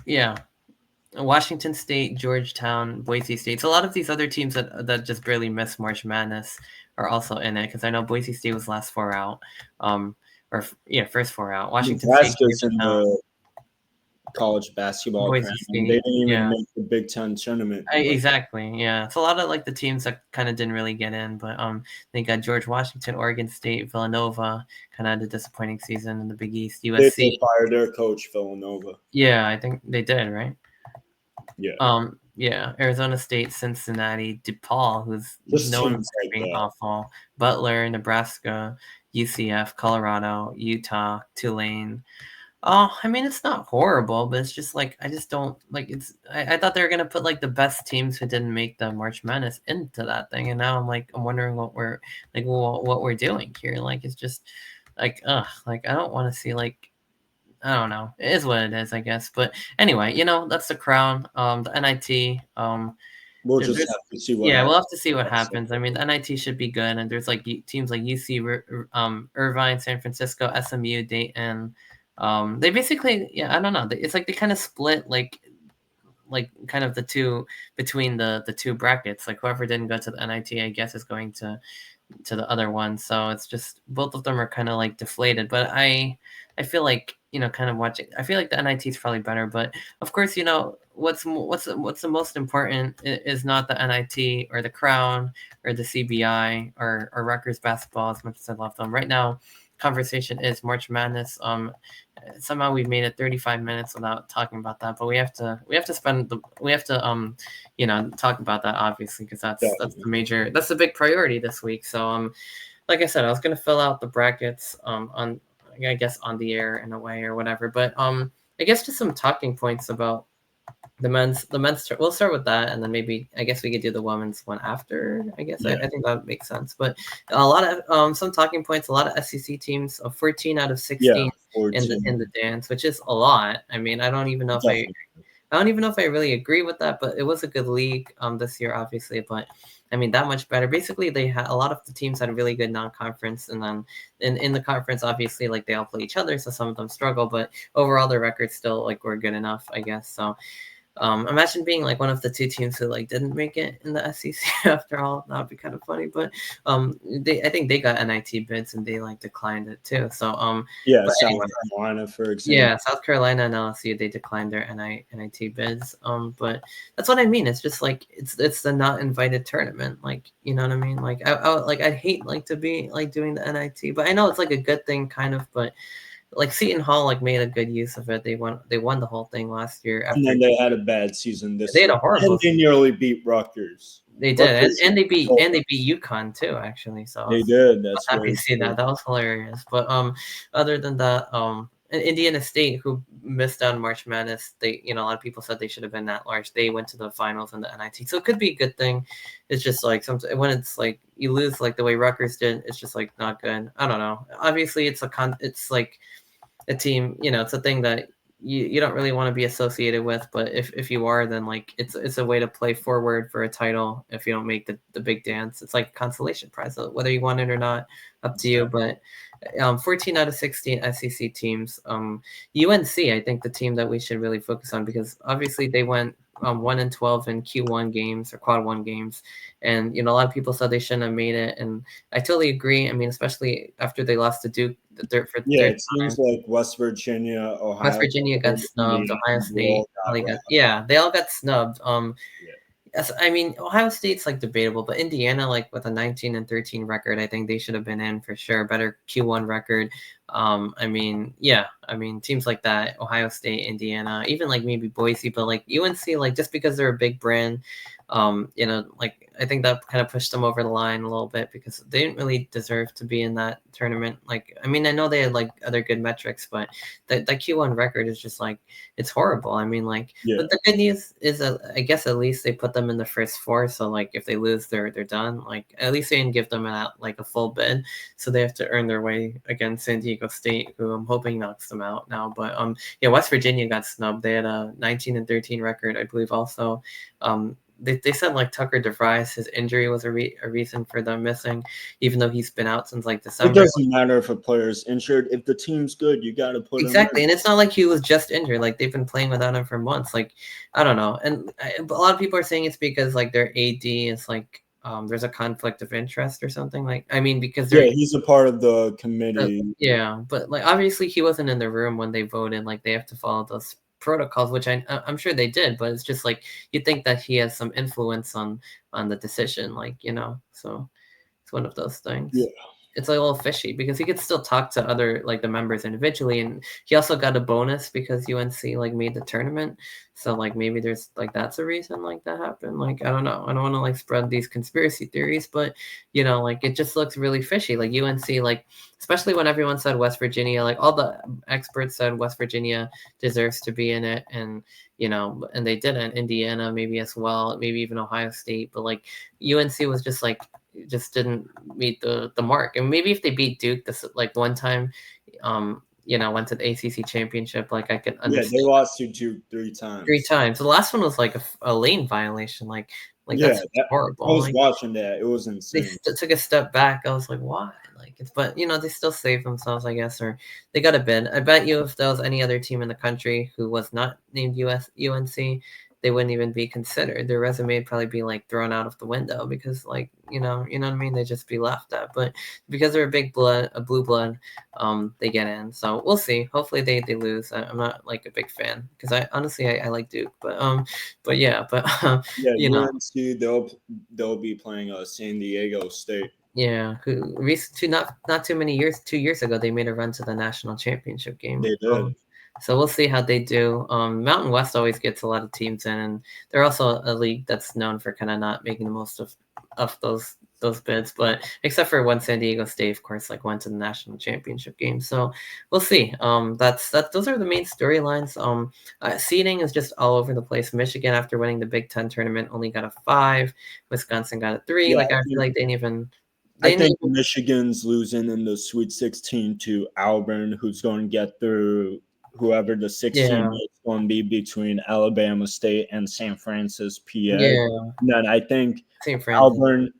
Yeah. Washington State, Georgetown, Boise State. So a lot of these other teams that just barely missed March Madness are also in it because I know Boise State was last four out, first four out. Washington State, Nebraska's in Georgetown, the college basketball crown. Boise They State. didn't even Yeah, make the Big Ten tournament. But exactly. Yeah, it's a lot of like the teams that kind of didn't really get in, but they got George Washington, Oregon State, Villanova. Kind of had a disappointing season in the Big East. they USC. fired their coach, Villanova. Yeah, I think they did right. Yeah, Yeah, Arizona State, Cincinnati, DePaul, who's just known teams for like being that. awful, Butler, Nebraska, UCF, Colorado, Utah, Tulane. Oh, I mean, it's not horrible, but it's just like I just don't like it's. I thought they were gonna put like the best teams who didn't make the March Madness into that thing, and now I'm wondering what we're doing here. Like it's just like like I don't want to see like I don't know. It is what it is, I guess. But anyway, that's the crown. The NIT. We'll There, just there's have to see what yeah, we'll happens. have to see what happens. I mean, the NIT should be good, and there's like teams like UC, Irvine, San Francisco, SMU, Dayton. They basically, yeah, I don't know. It's like they kind of split like kind of the two between the two brackets. Like whoever didn't go to the NIT, I guess, is going to the other one. So it's just both of them are kind of like deflated. But I feel like kind of watching. I feel like the NIT is probably better. But of course, what's the most important is not the NIT or the Crown or the CBI or Rutgers basketball. As much as I love them, right now, conversation is March Madness. Somehow we've made it 35 minutes without talking about that, but we have to talk about that, obviously, because that's the big priority this week. So like I said, I was going to fill out the brackets on, I guess, on the air in a way or whatever, but I guess just some talking points about the men's we'll start with that, and then maybe I guess we could do the women's one after. I guess I think that would make sense. But a lot of some talking points, a lot of SEC teams, 14 out of 16 in 14. the dance, which is a lot. I mean, Definitely. I don't even know if I really agree with that, but it was a good league this year, obviously. But I mean, that much better. Basically, they had a lot of the teams had a really good non-conference, and then in the conference, obviously, like they all play each other, so some of them struggle, but overall, their records still like were good enough, I guess. So imagine being like one of the two teams who like didn't make it in the SEC after all. That would be kind of funny. But I think they got NIT bids and they like declined it too. So Yeah, but South anyway, Carolina, for example. yeah, South Carolina and LSU, they declined their NIT bids. But that's what I mean. It's just like it's the not invited tournament. Like, you know what I mean? Like I'd hate like to be like doing the NIT, but I know it's like a good thing kind of. But like Seton Hall like made a good use of it. They won the whole thing last year And after then they had a bad season they this had year. a horrible And they season. nearly beat Rutgers. They did, Rutgers and they beat UConn too, actually. So they did. I was That's happy very to see true. that. That was hilarious. But other than that, Indiana State, who missed out on March Madness, they a lot of people said they should have been that large. They went to the finals in the NIT, so it could be a good thing. It's just like sometimes when it's like you lose like the way Rutgers did, it's just like not good. I don't know. Obviously, it's like a team, it's a thing that you don't really want to be associated with, but if you are, then like it's a way to play forward for a title if you don't make the big dance. It's like a consolation prize, so whether you want it or not, up to you. But 14 out of 16 SEC teams. UNC, I think the team that we should really focus on, because obviously they went 1-12 in Q1 games or quad one games, and a lot of people said they shouldn't have made it, and I totally agree. I mean, especially after they lost to Duke for the Yeah, third it seems time. like West Virginia, West Ohio Virginia got State, snubbed. Indiana, Ohio they all State got probably got, wrecked. yeah, they all got snubbed. Yeah. Yes, I mean Ohio State's like debatable, but Indiana, like with a 19-13 record, I think they should have been in for sure. Better Q1 record. I mean, yeah, I mean teams like that, Ohio State, Indiana, even like maybe Boise, but like UNC, like just because they're a big brand, like I think that kind of pushed them over the line a little bit because they didn't really deserve to be in that tournament. Like, I mean, I know they had like other good metrics, but that Q1 record is just like it's horrible. I mean, like, Yeah. but the good news is that I guess at least they put them in the first four. So like if they lose, they're done. Like at least they didn't give them like a full bid, so they have to earn their way against San Diego State, who I'm hoping knocks them out now. But yeah, West Virginia got snubbed. They had a 19-13 record, I believe. Also, they said like Tucker DeVries, his injury was a reason for them missing, even though he's been out since like It December. doesn't matter if a player's injured. If the team's good, you got to put him Exactly, in. and it's not like he was just injured. Like they've been playing without him for months. Like I don't know, and a lot of people are saying it's because like their AD is like there's a conflict of interest or something. Like I mean, because Yeah, they're he's a part of the committee. yeah, but like obviously he wasn't in the room when they voted. Like they have to follow those protocols, which I'm sure they did. But it's just like you think that he has some influence on the decision, like So it's one of those Yeah. things. It's like a little fishy because he could still talk to other like the members individually, and he also got a bonus because UNC like made the tournament. So like maybe there's like that's a reason like that happened. Like I don't know. I don't want to like spread these conspiracy theories, but like it just looks really fishy. Like UNC, like especially when everyone said West Virginia, like all the experts said West Virginia deserves to be in it, and and they didn't. Indiana maybe as well, maybe even Ohio State, but like UNC was just like just didn't meet the mark. And maybe if they beat Duke this like one time, went to the ACC championship. Like I could Yeah, they understand lost to Duke 3 3 times. times. The last one was like a lane violation. Like Yeah, that's that, I horrible. was Like watching that. It was they insane. took a step back. I was like, why? Like it's, but they still saved themselves, I guess, or they got a bid. I bet you if there was any other team in the country who was not named UNC, they wouldn't even be considered. Their resume would probably be like thrown out of the window because, like, what I mean. They just be laughed at. But because they're a blue blood, they get in. So we'll see. Hopefully they lose. I'm not like a big fan because I honestly I like Duke, but yeah, but Yeah, you know. UNC they'll be playing San Diego State. Yeah, not too many years, 2 years ago, they made a run to the national championship game. They did. So we'll see how they do. Mountain West always gets a lot of teams in, and they're also a league that's known for kind of not making the most of those bids. But except for when San Diego State, of course, like went to the national championship game. So we'll see. Those are the main storylines. Seeding is just all over the place. Michigan, after winning the Big Ten tournament, only got a 5. Wisconsin got a 3. Yeah, Like I feel like they didn't even I they didn't think even Michigan's losing in the Sweet 16 to Auburn, who's going to get through whoever the 16 yeah, is going to be between Alabama State and San Francisco, PA. yeah, And then I think St. Francis. Auburn,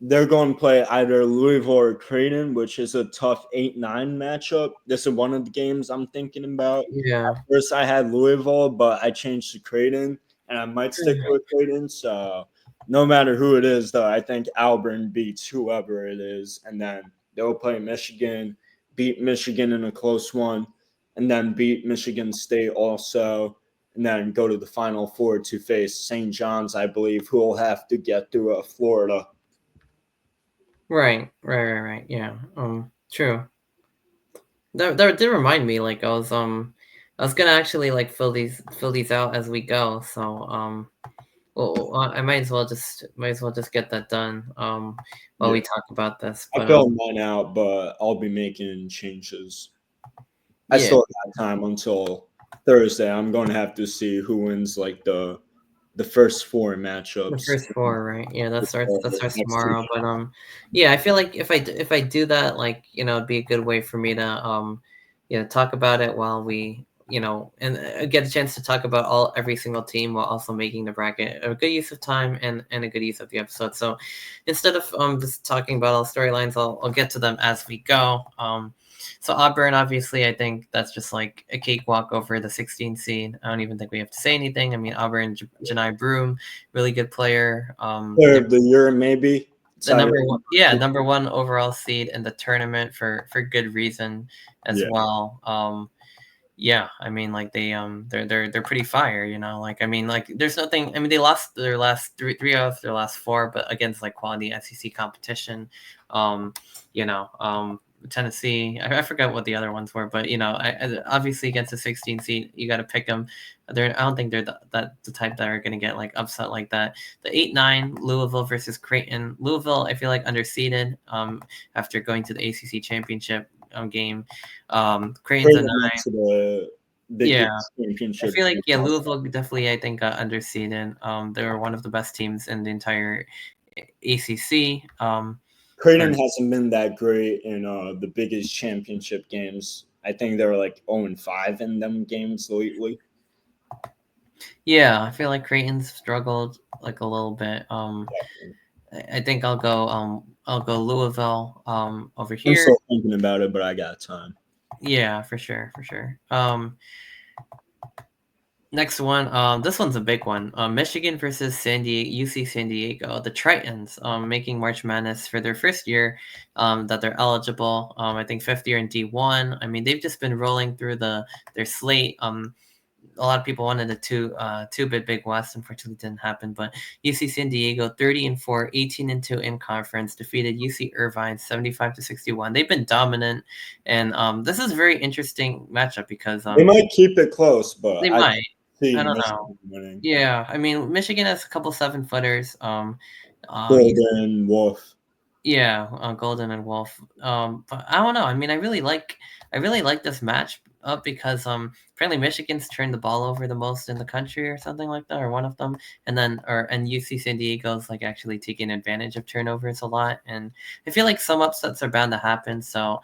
they're going to play either Louisville or Creighton, which is a tough 8-9 matchup. This is one of the games I'm thinking about. Yeah. At first, I had Louisville, but I changed to Creighton, and I might stick with Creighton. So no matter who it is, though, I think Auburn beats whoever it is, and then they'll play Michigan, beat Michigan in a close one, and then beat Michigan State also, and then go to the Final Four to face St. John's, I believe, who will have to get through Florida. Right. Yeah. True. That did remind me. Like I was gonna actually like fill these out as we go. So well, I might as well just get that done. While Yeah, we talk about this. I But filled mine out, but I'll be making changes. I yeah, still got time until Thursday. I'm going to have to see who wins like the first 4 the matchups. first 4, right? Yeah, that starts Next 2. tomorrow. But yeah, I feel like if I do that, like it'd be a good way for me to talk about it while we and get a chance to talk about every single team while also making the bracket a good use of time and a good use of the episode. So instead of just talking about all storylines, I'll get to them as we go. So Auburn, obviously, I think that's just like a cakewalk over the 16 seed. I don't even think we have to say anything. I mean, Auburn, Janai Broom, really good player. Player of the year, maybe. The number 1 overall seed in the tournament for good reason as Yeah. well. Yeah, I mean, like they're pretty fire, Like I mean, like there's nothing. I mean, they lost their last three out of their last 4, but against like quality SEC competition. Um, Tennessee. I forgot what the other ones were, but obviously against a 16 seed, you got to pick them. I don't think they're the type that are going to get like upset like that. The 8-9 Louisville versus Creighton. Louisville, I feel like underseeded. After going to the ACC championship game. Creighton's a 9. To the Big Yeah, East I Championship feel like game. Louisville definitely I think got underseeded. They were one of the best teams in the entire ACC. Creighton hasn't been that great in the Big East Championship games. I think they were like 0-5 in them games lately. Yeah, I feel like Creighton's struggled like a little bit. I think I'll go Louisville over I'm here. still thinking about it, but I got time. Yeah, for sure. Next one, this one's a big one. Michigan versus UC San Diego. The Tritons making March Madness for their first year that they're eligible. I think 5th year in D1. I mean, they've just been rolling through their slate. A lot of people wanted a two-bit Big West. Unfortunately, didn't happen. But UC San Diego, 30-4, 18-2 in conference, defeated UC Irvine 75-61. They've been dominant, and this is a very interesting matchup because they might keep it close, but they might. see I don't Michigan know. winning. Yeah, I mean, Michigan has a couple 7-footers. Golden Wolf. Yeah, Golden and Wolf. But I don't know. I mean, I really like this match up because apparently Michigan's turned the ball over the most in the country or something like that, or one of them, and UC San Diego's like actually taking advantage of turnovers a lot, and I feel like some upsets are bound to happen. So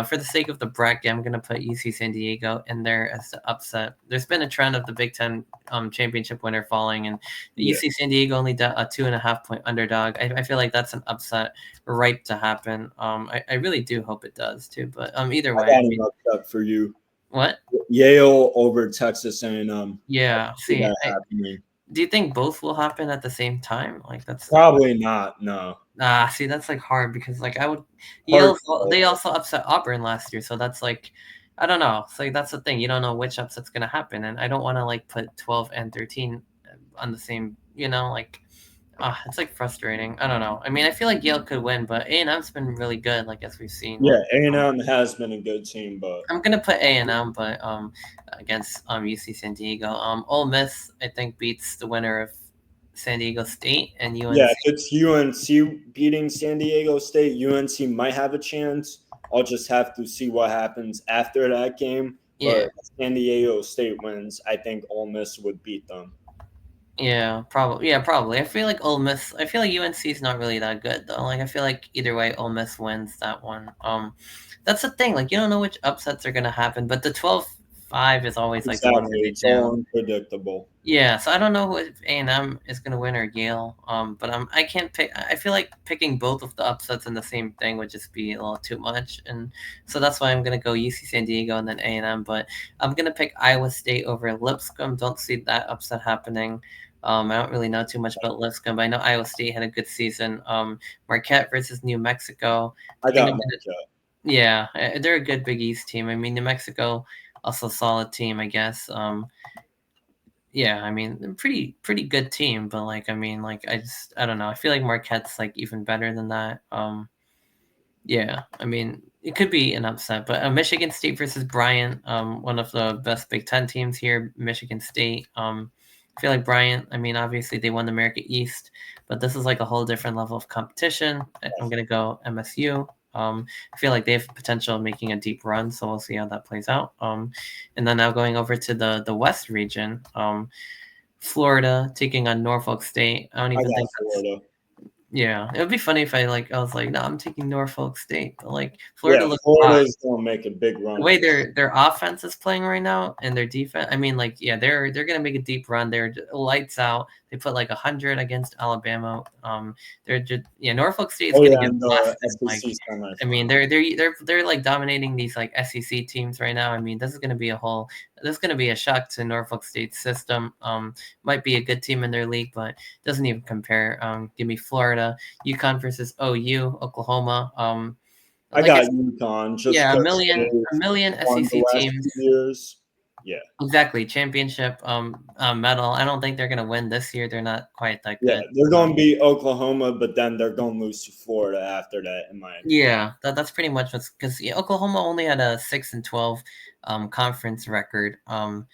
for the sake of the bracket, I'm gonna put UC San Diego in there as the upset. There's been a trend of the Big Ten championship winner falling, and Yeah, UC San Diego only a 2.5 point underdog. I feel like that's an upset ripe to happen. I really do hope it does too. But either I way, got I an mean, upset for you. what? Yale over Texas A&M. I Yeah. see See, that happening. do you think both will happen at the same time? Like that's like Probably not. No. see, that's like hard because like I would Hard. Yale, they also upset Auburn last year, so that's like I don't know. So like, that's the thing. You don't know which upset's gonna happen, and I don't want to like put 12 and 13 on the same. Like it's like frustrating. I don't know. I mean, I feel like Yale could win, but A&M's been really good, like as we've seen. Yeah, Like A&M has been a good team, but I'm gonna put A&M, but against UC San Diego. Ole Miss I think beats the winner of San Diego State and yeah, UNC. if it's UNC beating San Diego State, UNC might have a chance. I'll just have to see what happens after that game. But Yeah. if San Diego State wins, I think Ole Miss would beat them. Yeah, probably. Yeah, probably. I feel like Ole Miss. I feel like UNC is not really that good though. Like I feel like either way, Ole Miss wins that one. That's the thing. Like you don't know which upsets are gonna happen, but the 12-5 is always like the one Exactly. where they It's do. all unpredictable. Yeah, so I don't know who if A&M is gonna win or Yale. But I can't pick. I feel like picking both of the upsets in the same thing would just be a little too much, and so that's why I'm gonna go UC San Diego and then A&M. But I'm gonna pick Iowa State over Lipscomb. Don't see that upset happening. I don't really know too much about Lipscomb, but I know Iowa State had a good season. Marquette versus New Mexico. I I think got I'm gonna. Marquette. Yeah, they're a good Big East team. I mean, New Mexico also solid team, I guess. Yeah, I mean, pretty good team, but like I mean, like I don't know. I feel like Marquette's like even better than that. Yeah, I mean, it could be an upset, but Michigan State versus Bryant, one of the best Big Ten teams here, Michigan State. I feel like Bryant. I mean, obviously they won the America East, but this is like a whole different level of competition. I'm gonna go MSU. I feel like they have potential of making a deep run, so we'll see how that plays out. And then now going over to the West region, Florida taking on Norfolk State. I don't I even got think that's Florida. yeah. It would be funny if I was like, no, I'm taking Norfolk State. But like Florida Yeah, looks hot. Florida is going to make a big The run way for their offense is playing right now and their defense, I mean, like, yeah, they're gonna make a deep run. They're lights out. They put like 100 against Alabama. They're just Norfolk State's Oh gonna yeah, get in the blasted. Like, SEC I mean, semifinal. they're like dominating these like SEC teams right now. I mean, this is gonna be a shock to Norfolk State's system. Might be a good team in their league, but doesn't even compare. Give me Florida, UConn versus OU, Oklahoma. I Like I got said, UConn just yeah, because they've a million won the SEC last teams. 2 years. Yeah, Exactly, championship medal. I don't think they're gonna win this year. They're not quite that yeah, good. they're going to beat Oklahoma, but then they're going to lose to Florida after that, in my opinion. Yeah, that's pretty much what's because Oklahoma only had a 6-12 conference record. But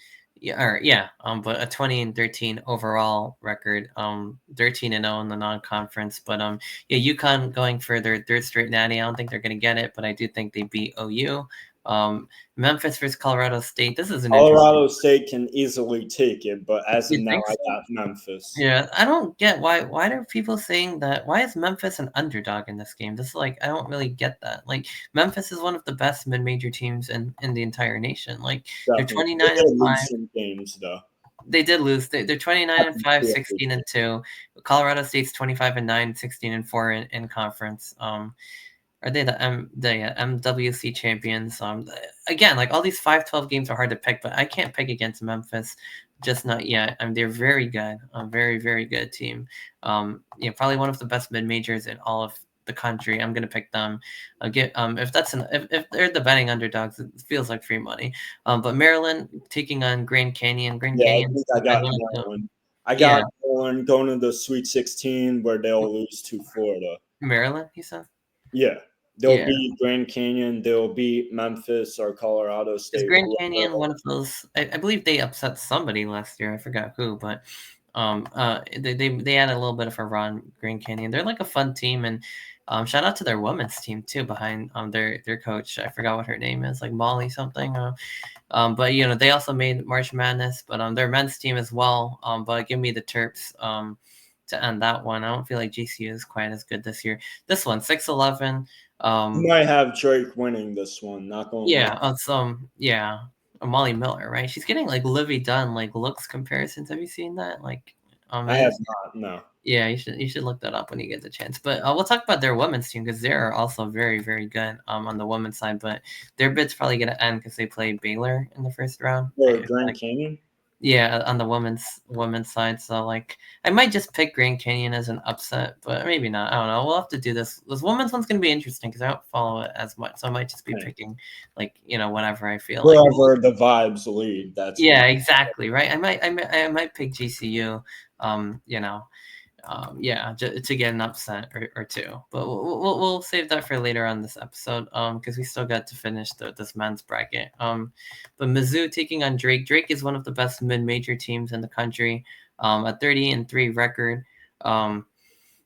a 20-13 overall record. 13-0 in the non-conference. But yeah, UConn going for their third straight natty. I don't think they're gonna get it, but I do think they beat OU. Memphis versus Colorado State. This is an interesting. Colorado State can easily take it, but as of You now, think I so? got Memphis. Yeah, I don't get why are people saying that why is Memphis an underdog in this game? This is like I don't really get that. Like Memphis is one of the best mid-major teams in the entire nation. Like they're Definitely. They 29 and did 5. lose some games, though. They did lose. They're 29 and Happened 5, to every 16 team. and 2. Colorado State's 25 and 9, 16 and 4 in conference. Are they the MWC champions? Again, like all these 5-12 games are hard to pick, but I can't pick against Memphis, just not yet. They're very good, a very very good team. Probably one of the best mid majors in all of the country. I'm gonna pick them. Get if that's if they're the betting underdogs, it feels like free money. But Maryland taking on Grand Canyon. Grand Yeah, I think Canyon's I like got one of the Maryland. I yeah got Maryland going to the Sweet 16 where they'll lose to Florida. Maryland. He said. Yeah, they'll Yeah. beat Grand Canyon. They'll beat Memphis or Colorado Is State. Grand Whoever. Canyon one of those? I believe they upset somebody last year. I forgot who, but they had a little bit of a run. Grand Canyon. They're like a fun team, and shout out to their women's team too behind their coach. I forgot what her name is, like Molly something. But they also made March Madness, but their men's team as well. But give me the Terps. to end that one. I don't feel like GCU is quite as good this year. This one, 6-11. You might have Drake winning this one. Not gonna lie. Yeah, yeah, Molly Miller, right? She's getting like Livy Dunn like looks comparisons. Have you seen that? Like, I have not. No. yeah, you should look that up when you get the chance. But we'll talk about their women's team because they're also very very good on the women's side. But their bid's probably gonna end because they play Baylor in the first round. Or Grand Canyon. Yeah, on the women's side. So like, I might just pick Grand Canyon as an upset, but maybe not. I don't know. We'll have to do this. This women's one's gonna be interesting because I don't follow it as much, so I might just be picking like whatever I feel like. Wherever the vibes lead, that's Yeah, what. exactly. Right. I might pick GCU. You know, yeah, to get an upset or two. But we'll save that for later on this episode, because we still got to finish this men's bracket. But Mizzou taking on Drake. Drake is one of the best mid-major teams in the country. A 30-3 record.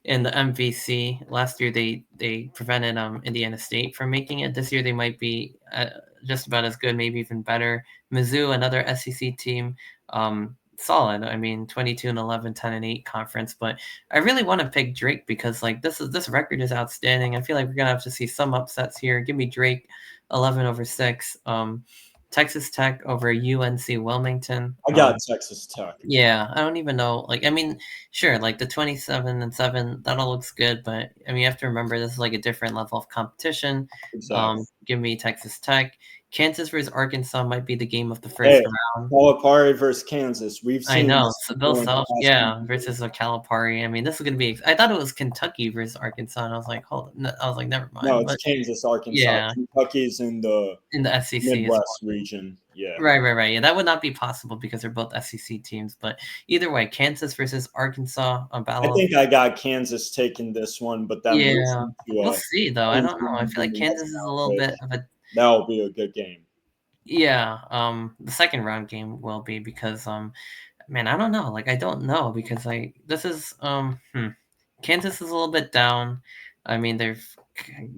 In the MVC last year, they prevented Indiana State from making it. This year, they might be just about as good, maybe even better. Mizzou, another SEC team, solid. I mean, 22-11, 10-8 conference. But I really want to pick Drake because like this record is outstanding. I feel like we're gonna have to see some upsets here. Give me Drake, 11/6. Texas Tech over UNC Wilmington. I got Texas Tech. Yeah, I don't even know. Like, I mean, sure, like the 27-7, that all looks good, but I mean, you have to remember this is like a different level of competition. Exactly. Give me Texas Tech. Kansas versus Arkansas might be the game of the first round. Calipari versus Kansas. We've seen. I know. So Bill Self, versus a Calipari. I mean, this is going to be. I thought it was Kentucky versus Arkansas, and I was like, I was like, never mind. No, it's Kansas, Arkansas. Yeah, Kentucky's in the SEC Midwest region. Yeah. Right. Yeah, that would not be possible because they're both SEC teams. But either way, Kansas versus Arkansas, a battle. I think I got Kansas taking this one, but then we'll see though. I don't know. I feel like Kansas is a little bit of a. That'll be a good game. Yeah. The second round game will be because man, I don't know. Like I don't know because this is Kansas is a little bit down. I mean, they're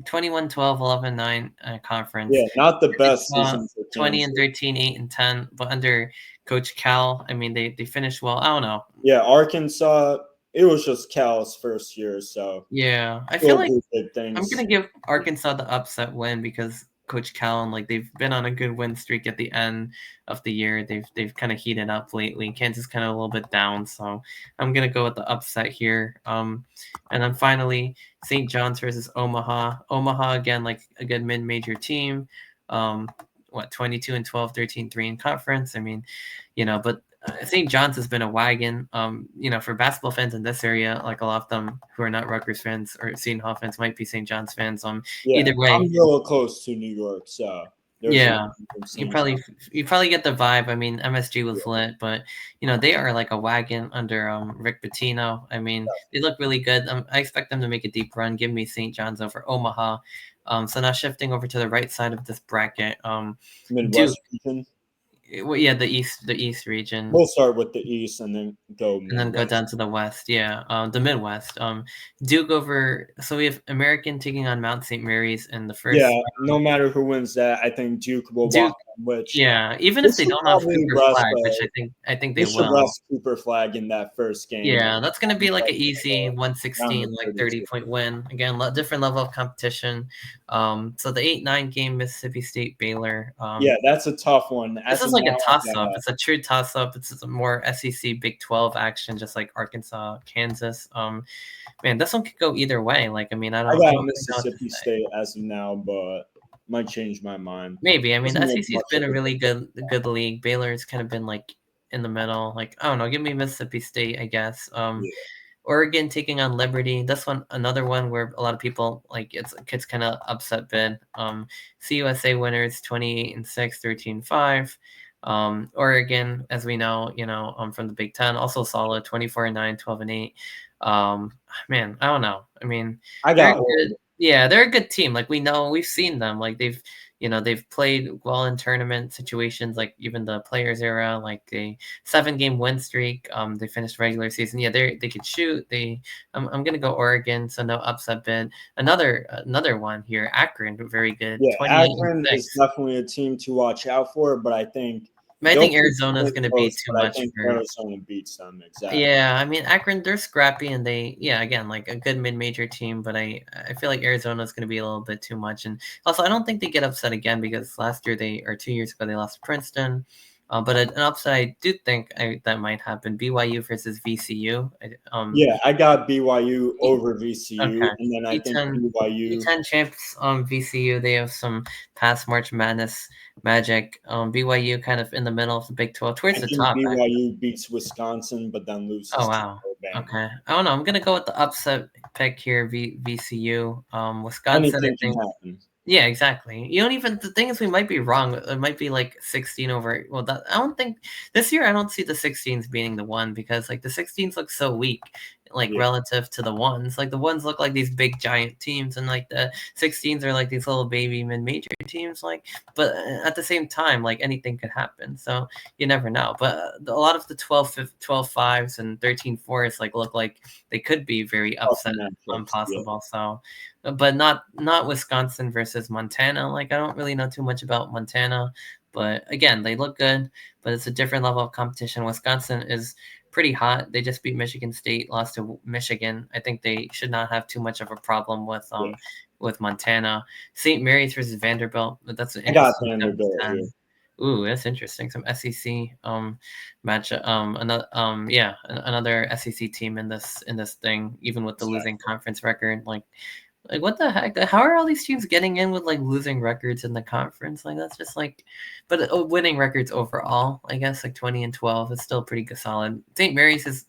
21-12, 11-9 conference. Yeah, not the best season for 20-13, 8-10, but under Coach Cal, I mean, they finished well. I don't know. Yeah, Arkansas, it was just Cal's first year, so yeah, I feel like I'm gonna give Arkansas the upset win because Coach Cal, like they've been on a good win streak at the end of the year. They've kind of heated up lately. Kansas kind of a little bit down, so I'm gonna go with the upset here. And then finally, St. John's versus Omaha. Omaha again, like a good mid-major team. 22-12, 13-3 in conference. I mean, but St. John's has been a wagon. For basketball fans in this area, like a lot of them who are not Rutgers fans or Seton Hall fans might be St. John's fans. Either way, I'm real close to New York, so yeah, you probably get the vibe. I mean, MSG was lit, but they are like a wagon under Rick Pitino. I mean, they look really good. I expect them to make a deep run. Give me St. John's over Omaha. So now shifting over to the right side of this bracket, Midwest region. Well, yeah, the east region. We'll start with the east and then go down to the west. Yeah, the Midwest. Duke over. So we have American taking on Mount St. Mary's in the first. Yeah, no matter who wins that, I think Duke will walk. Which even if they don't have Cooper Flag, which I think they will. Rest Cooper Flag in that first game. Yeah, that's going to be like an easy 116, like 30-point win. Again, different level of competition. So the 8-9 game, Mississippi State Baylor. Yeah, that's a tough one. This is like a toss-up. It's a true toss-up. It's a more SEC Big 12 action, just like Arkansas, Kansas. Man, this one could go either way. Like, I mean, I got Mississippi State as of now, but might change my mind. Maybe. I mean, SEC's been a really good league. Baylor's kind of been like in the middle. Like, I don't know. Give me Mississippi State, I guess. Oregon taking on Liberty. This one, another one where a lot of people like it's kind of upset bid. CUSA winners 28-6, 13-5. Oregon, as we know, from the Big Ten, also solid 24-9, 12-8. Man, I don't know. I mean, they're a good team. Like we've seen them. Like they've played well in tournament situations, like even the Players era, like a 7-game win streak. They finished regular season. Yeah, they could shoot. I'm gonna go Oregon, so no upset bid. Another one here, Akron, very good. Yeah, Akron is definitely a team to watch out for, but I think But I They'll think be Arizona is going to be close, too but I much think for. Arizona beats them exactly. Yeah, I mean Akron, they're scrappy and yeah, again, like a good mid-major team, but I feel like Arizona is going to be a little bit too much, and also I don't think they get upset again because last year or 2 years ago they lost to Princeton. But an upset I do think that might happen: BYU versus VCU. Yeah, I got BYU E- over VCU, okay, and then I think E10 BYU. E10 champs VCU. They have some past March Madness magic. BYU kind of in the middle of the Big 12, towards I the think top. BYU beats Wisconsin, but then Oh loses to wow. Alabama. Okay. I don't know. I'm gonna go with the upset pick here, VCU. Wisconsin, I Anything can think. happen. Yeah, exactly. You don't even. The thing is, we might be wrong. It might be like 16 over. Well, I don't think this year. I don't see the 16s beating the one because like the 16s look so weak, like Yeah, relative to the ones. Like the ones look like these big giant teams, and like the 16s are like these little baby mid-major teams. Like, but at the same time, like anything could happen. So you never know. But a lot of the 12 5s and 13 4s like look like they could be very tough upset matchups. Yeah, possible. So but not Wisconsin versus Montana. Like I don't really know too much about Montana, but again, they look good, but it's a different level of competition. Wisconsin is pretty hot. They just beat Michigan State, lost to Michigan. I think they should not have too much of a problem yeah. with Montana. St. Mary's versus Vanderbilt. That's an I got interesting 7 to Vanderbilt here. 10. Ooh, that's interesting. Some SEC match. Another yeah, another SEC team in this thing, even with the losing Exactly. conference record. Like what the heck? How are all these teams getting in with like losing records in the conference? Like that's just like, but winning records overall, I guess like 20-12 is still pretty solid. St. Mary's is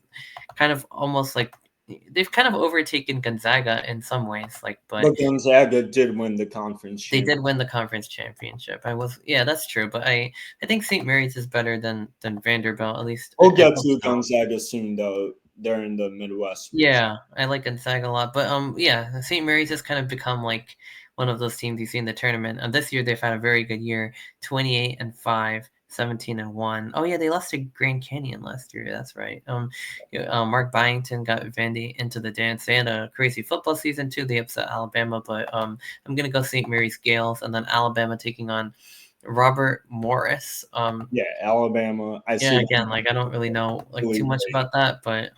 kind of almost like they've kind of overtaken Gonzaga in some ways, like, but But Gonzaga did win the conference they did championship. win the conference championship. Yeah, that's true. But I think St. Mary's is better than Vanderbilt at least. We'll I get hope to so. Gonzaga soon, though. They're in the Midwest region. Yeah, I like Gonzaga a lot, but yeah, St. Mary's has kind of become like one of those teams you see in the tournament. And this year they've had a very good year, 28-5, 17-1. Oh yeah, they lost to Grand Canyon last year. That's right. Yeah, Mark Byington got Vandy into the dance. They had a crazy football season too. They upset Alabama, but I'm gonna go St. Mary's Gales, and then Alabama taking on Robert Morris. Yeah, Alabama. I Yeah, see again, them like I don't really know like really too much great. about that, but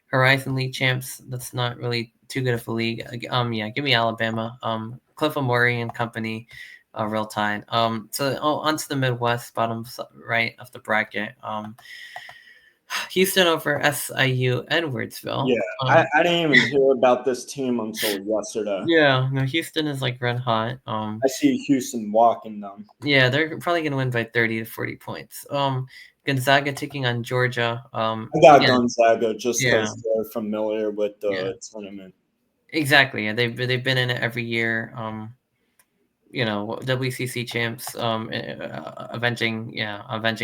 Horizon League champs, that's not really too good of a league. Yeah, give me Alabama. Cliff Amore and company, real tide. So onto the Midwest, right of the bracket. Houston over SIU Edwardsville. Yeah, I didn't even hear about this team until yesterday. Yeah, no, Houston is like red hot. I see Houston walking them. Yeah, they're probably gonna win by 30 to 40 points. Gonzaga taking on Georgia. I got Again, Gonzaga just yeah. because they're familiar with Yeah, the tournament. exactly. Yeah, they've been in it every year. WCC champs, avenging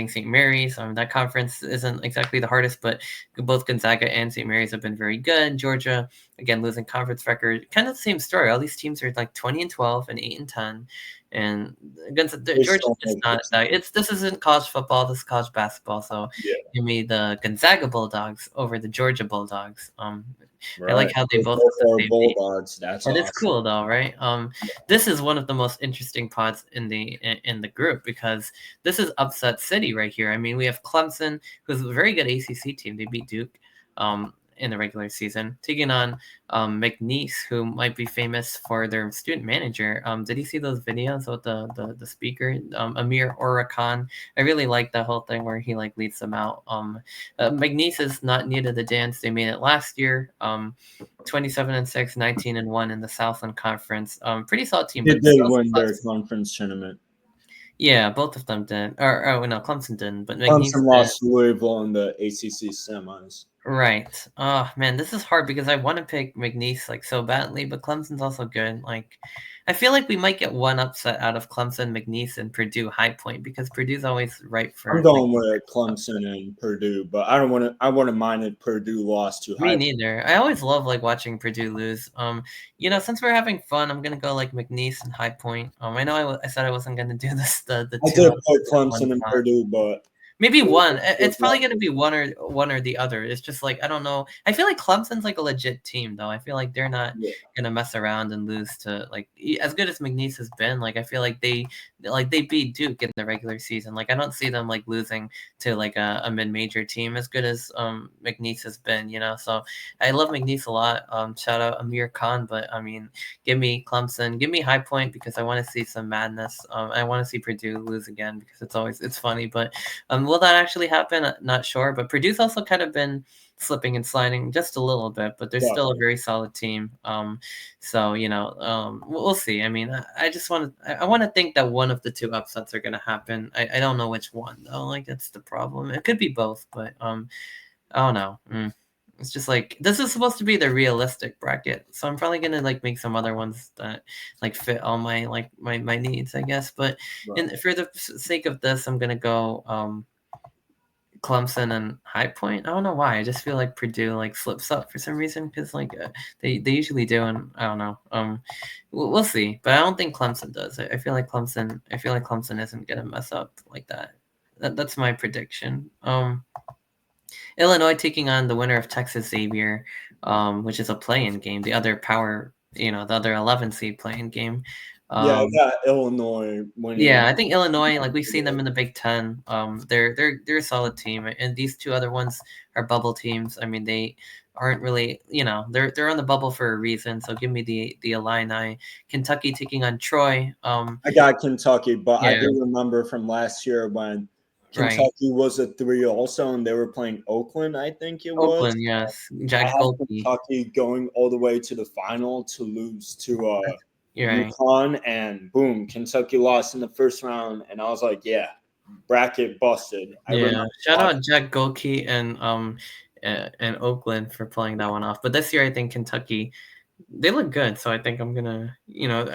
St. Mary's. That conference isn't exactly the hardest, but both Gonzaga and St. Mary's have been very good. Georgia, again, losing conference record, kind of the same story. All these teams are like 20-12 and 8-10, and They Georgia's still just make the not that. tournament. This isn't college football. This is college basketball. So Yeah, give me the Gonzaga Bulldogs over the Georgia Bulldogs. I like right. how they They both both have the are same name. Bulldogs. That's That is awesome. cool though, right? This is one of the most interesting pods in the group because this is upset city right here. I mean, we have Clemson, who's a very good ACC team. They beat Duke in the regular season, taking on McNeese, who might be famous for their student manager. Did you see those videos with the speaker, Amir Orakan? I really like that whole thing where he like leads them out. McNeese is not new to the dance. They made it last year. 27-6, 19-1 in the Southland Conference. Pretty solid team, They but this did also win their plus. conference tournament. Yeah, both of them did. Oh no, Clemson didn't, but McNeese Clemson did. lost to Louisville in the ACC semis. Right. Oh man, this is hard because I want to pick McNeese like so badly, but Clemson's also good. Like, I feel like we might get one upset out of Clemson, McNeese, and Purdue High Point because Purdue's always right I'm for like going with Clemson and Purdue, but I don't want to. I wouldn't mind if Purdue lost to me High. neither. I always love like watching Purdue lose. Since we're having fun, I'm gonna go like McNeese and High Point. I know I said I wasn't gonna do this the I two did upsets put in one Clemson and pot. Purdue, but Maybe one. Good It's probably luck. gonna be one or the other. It's just like I don't know. I feel like Clemson's like a legit team though. I feel like they're not Yeah, gonna mess around and lose to like as good as McNeese has been. Like I feel like they beat Duke in the regular season. Like I don't see them like losing to like a mid major team as good as McNeese has been. So I love McNeese a lot. Shout out Amir Khan, but I mean, give me Clemson, give me High Point because I want to see some madness. I want to see Purdue lose again because it's funny, but. Will that actually happen? Not sure, but Purdue's also kind of been slipping and sliding just a little bit, but they're still a definitely. very solid team. So we'll see. I mean, I just I want to think that one of the two upsets are going to happen. I don't know which one though. Like that's the problem. It could be both, but I don't know. It's just like this is supposed to be the realistic bracket, so I'm probably gonna like make some other ones that like fit all my like my needs, I guess. But Right. for the sake of this, I'm gonna go Clemson and High Point. I don't know why. I just feel like Purdue like slips up for some reason because like they usually do, and I don't know. We'll see, but I don't think Clemson does. I feel like Clemson isn't gonna mess up like that. That's my prediction. Illinois taking on the winner of Texas Xavier, which is a play-in game. The other the other 11 seed play-in game. Yeah, I Um, got Illinois winning. yeah, I think Illinois, like we've seen them in the Big Ten. They're a solid team, and these two other ones are bubble teams. I mean, they aren't really, they're on the bubble for a reason. So give me the Illini. Kentucky taking on Troy. I got Kentucky, but I Yeah, do remember from last year when right. Kentucky was a 3 also, and they were playing Oakland, I think it was. Oakland, yes. I Jack had Golke. Kentucky going all the way to the final to lose to You're right. UConn, and boom, Kentucky lost in the first round, and I was like, yeah, bracket busted. I Yeah, remember shout watching. out Jack Golke and Oakland for playing that one off. But this year, I think Kentucky they look good, so I think I'm gonna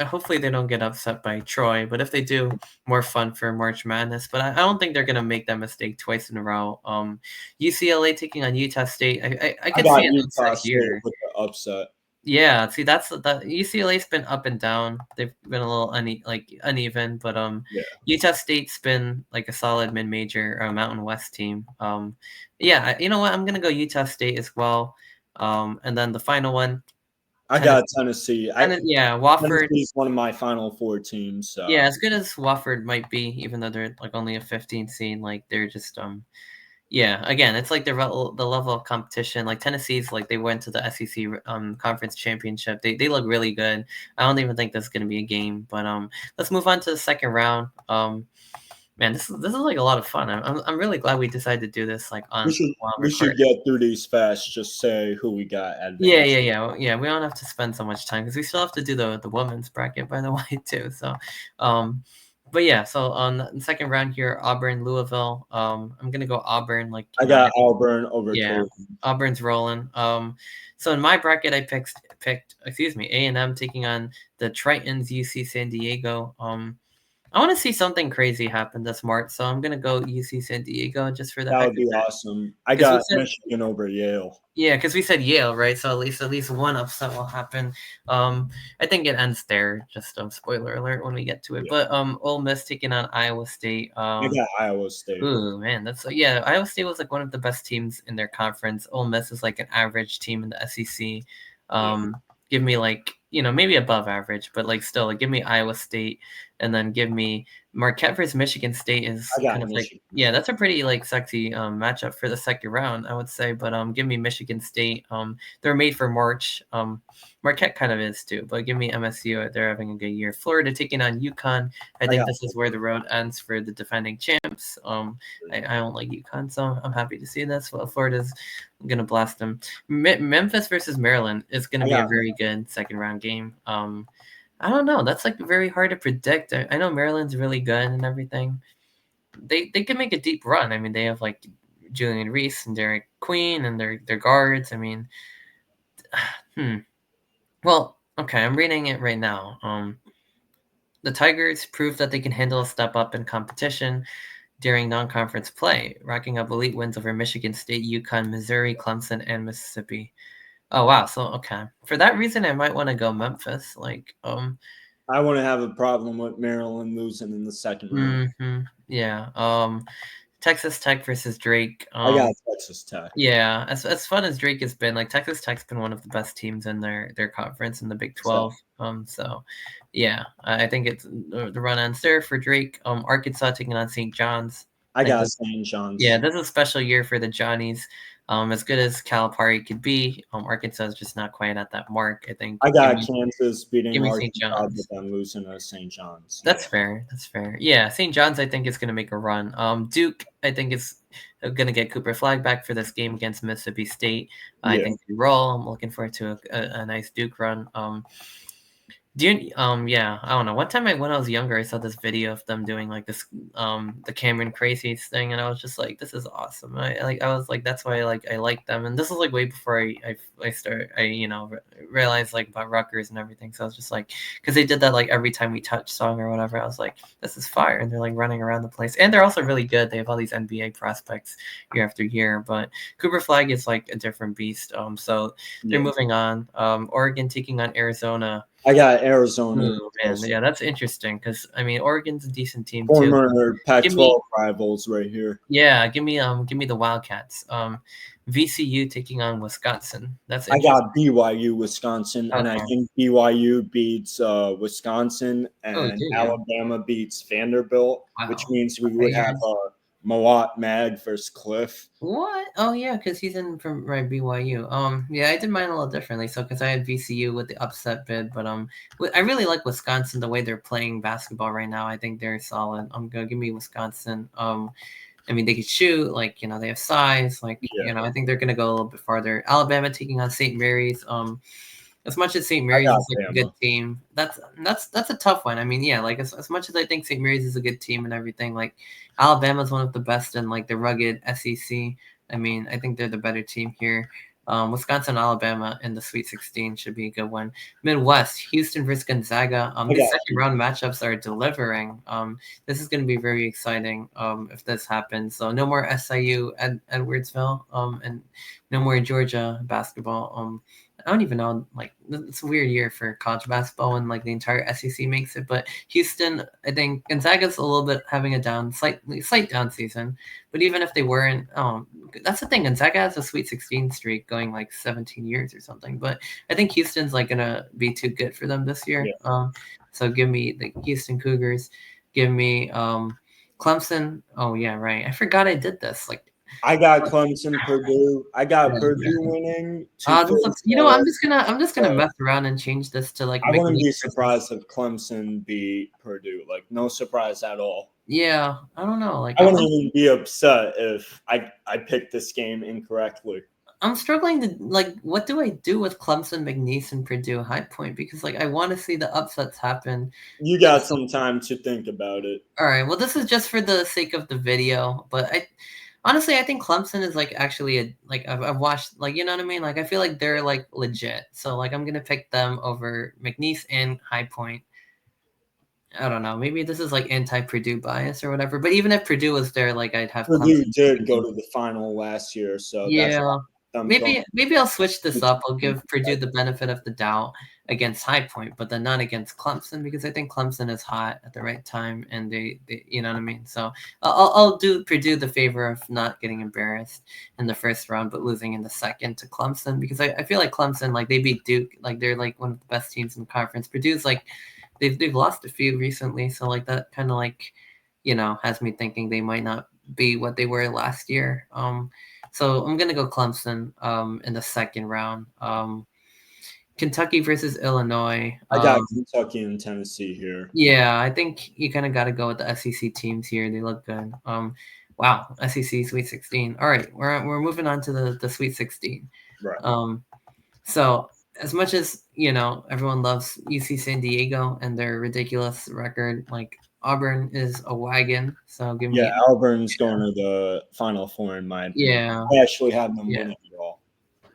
hopefully they don't get upset by Troy. But if they do, more fun for March Madness. But I don't think they're gonna make that mistake twice in a row. UCLA taking on Utah State. I I could see got an Utah upset State here. with the upset. Yeah, see that UCLA's been up and down. They've been a little uneven, but Yeah, Utah State's been like a solid mid-major or Mountain West team. Yeah, you know what? I'm gonna go Utah State as well. And then the final one, I got Tennessee. Tennessee. Yeah, Wofford. Tennessee's one of my Final Four teams. Yeah, as good as Wofford might be, even though they're like only a 15 seed, like they're just yeah, again, it's like the level of competition. Like Tennessee's, like they went to the SEC conference championship. They look really good. I don't even think this is gonna be a game. But let's move on to the second round. Man, this is like a lot of fun. I'm really glad we decided to do this like We on should while we should recording. get through these fast. Just say who we got Yeah, advanced. yeah, yeah, yeah. We don't have to spend so much time because we still have to do the women's bracket, by the way, too. So, um, but yeah. So on the second round here, Auburn, Louisville. I'm gonna go Auburn. Like I I got think Auburn over yeah, Creighton. Auburn's rolling. So in my bracket, I picked excuse me, A&M taking on the Tritons, UC San Diego. I want to see something crazy happen this March, so I'm gonna go UC San Diego just for the That heck would of be it. awesome. I Because we got said Michigan over Yale. yeah, because we said Yale, right? So at least one upset will happen. I think it ends there. Just spoiler alert when we get to it. Yeah, But Ole Miss taking on Iowa State. I got Iowa State. Ooh man, that's yeah. Iowa State was like one of the best teams in their conference. Ole Miss is like an average team in the SEC. Yeah, Give me like maybe above average, but like still like give me Iowa State, and then give me Marquette versus Michigan State is I got kind of like Michigan. yeah, that's a pretty like sexy matchup for the second round, I would say. But give me Michigan State. They're made for March. Marquette kind of is too, but give me MSU. They're having a good year. Florida taking on UConn. I I think got this is where the road ends for the defending champs. I don't like UConn, so I'm happy to see this. Well, Florida's gonna blast them. Memphis versus Maryland is gonna I be a got very good second round game. I don't know. That's like very hard to predict. I know Maryland's really good and everything. They can make a deep run. I mean, they have like Julian Reese and Derek Queen and their guards. I mean, hmm. Well, okay, I'm reading it right now. The Tigers proved that they can handle a step up in competition during non-conference play, racking up elite wins over Michigan State, UConn, Missouri, Clemson, and Mississippi. Oh wow, so okay. For that reason I might want to go Memphis. Like I wouldn't have a problem with Maryland losing in the second round. yeah. Texas Tech versus Drake. I got Texas Tech. Yeah, as fun as Drake has been, like Texas Tech's been one of the best teams in their conference in the Big 12. So yeah, I think it's the run ends there for Drake. Arkansas taking on St. John's. I Like got this, St. yeah, John's. this is a special year for the Johnnies. As good as Calipari could be, Arkansas is just not quite at that mark. I think. I got Kansas Give beating me St. Arkansas, but John's. then losing to St. John's. That's fair. That's fair. Yeah, St. John's, I think, is going to make a run. Duke, I think, is going to get Cooper Flag back for this game against Mississippi State. I Yeah. think they roll. I'm looking forward to a nice Duke run. Do you, yeah, I don't know. One time when I was younger, I saw this video of them doing like this, the Cameron Crazies thing, and I was just like, this is awesome. I was like, that's why I like them. And this was like way before I realized like about Rutgers and everything. So I was just like, because they did that like every time we touch song or whatever. I was like, this is fire, and they're like running around the place, and they're also really good. They have all these NBA prospects year after year, but Cooper Flag is like a different beast. So they're moving on. Oregon taking on Arizona. I got Arizona. Ooh, man, yeah, that's interesting because I mean Oregon's a decent team too. Former Pac-12 rivals right here. Yeah, give me the Wildcats. VCU taking on Wisconsin. That's I got BYU, Wisconsin, and I Okay. think BYU beats Wisconsin, and do you? Alabama beats Vanderbilt, which Wow. means we Okay, would have Mawat Mag versus Cliff. What? Oh yeah, because he's in from BYU. Yeah, I did mine a little differently. So because I had VCU with the upset bid, but I really like Wisconsin the way they're playing basketball right now. I think they're solid. I'm gonna give me Wisconsin. I mean, they could shoot, like, they have size, like, I think they're going to go a little bit farther. Alabama taking on St. Mary's. As much as St. Mary's is like a good team, that's a tough one. I mean, yeah, like as much as I think St. Mary's is a good team and everything, like Alabama's one of the best in like the rugged SEC. I mean, I think they're the better team here. Wisconsin, Alabama in the Sweet 16 should be a good one. Midwest, Houston versus Gonzaga. These second round matchups are delivering. This is going to be very exciting if this happens. So no more SIU at Edwardsville, and no more Georgia basketball. I don't even know. Like, it's a weird year for college basketball when like the entire SEC makes it. But Houston, I think Gonzaga's a little bit having a slight down season. But even if they weren't, that's the thing. Gonzaga has a Sweet 16 streak going like 17 years or something. But I think Houston's like gonna be too good for them this year. Yeah. So give me the Houston Cougars. Give me Clemson. Oh yeah, right. I forgot I did this. Like, I got Clemson, Purdue. I got Purdue winning. I'm just gonna mess around and change this to like. I wouldn't be surprised if Clemson beat Purdue. Like, no surprise at all. Yeah, I don't know. Like, I wouldn't even be upset if I picked this game incorrectly. I'm struggling to like. What do I do with Clemson, McNeese, and Purdue High Point? Because like I want to see the upsets happen. You got some time to think about it. All right. Well, this is just for the sake of the video, but honestly, I think Clemson is like actually I've watched, like, you know what I mean? Like, I feel like they're like legit. So like I'm gonna pick them over McNeese and High Point. I don't know. Maybe this is like anti-Purdue bias or whatever. But even if Purdue was there, like I'd have Purdue Clemson. did go to the final last year, so Yeah. that's Maybe I'll switch this up. I'll give Purdue the benefit of the doubt against High Point, but then not against Clemson, because I think Clemson is hot at the right time, and they you know what I mean. So I'll do Purdue the favor of not getting embarrassed in the first round, but losing in the second to Clemson, because I feel like Clemson, like they beat Duke, like they're like one of the best teams in the conference. Purdue's like they've lost a few recently, so like that kind of like has me thinking they might not be what they were last year. So I'm gonna go Clemson in the second round. Kentucky versus Illinois. I got Kentucky and Tennessee here. Yeah, I think you kind of got to go with the SEC teams here. They look good. Wow, SEC Sweet 16. All right, we're moving on to the Sweet 16. Right. So as much as everyone loves UC San Diego and their ridiculous record, like Auburn is a wagon. So give me Auburn's going to the Final Four in my opinion. Yeah, I actually have them winning it all.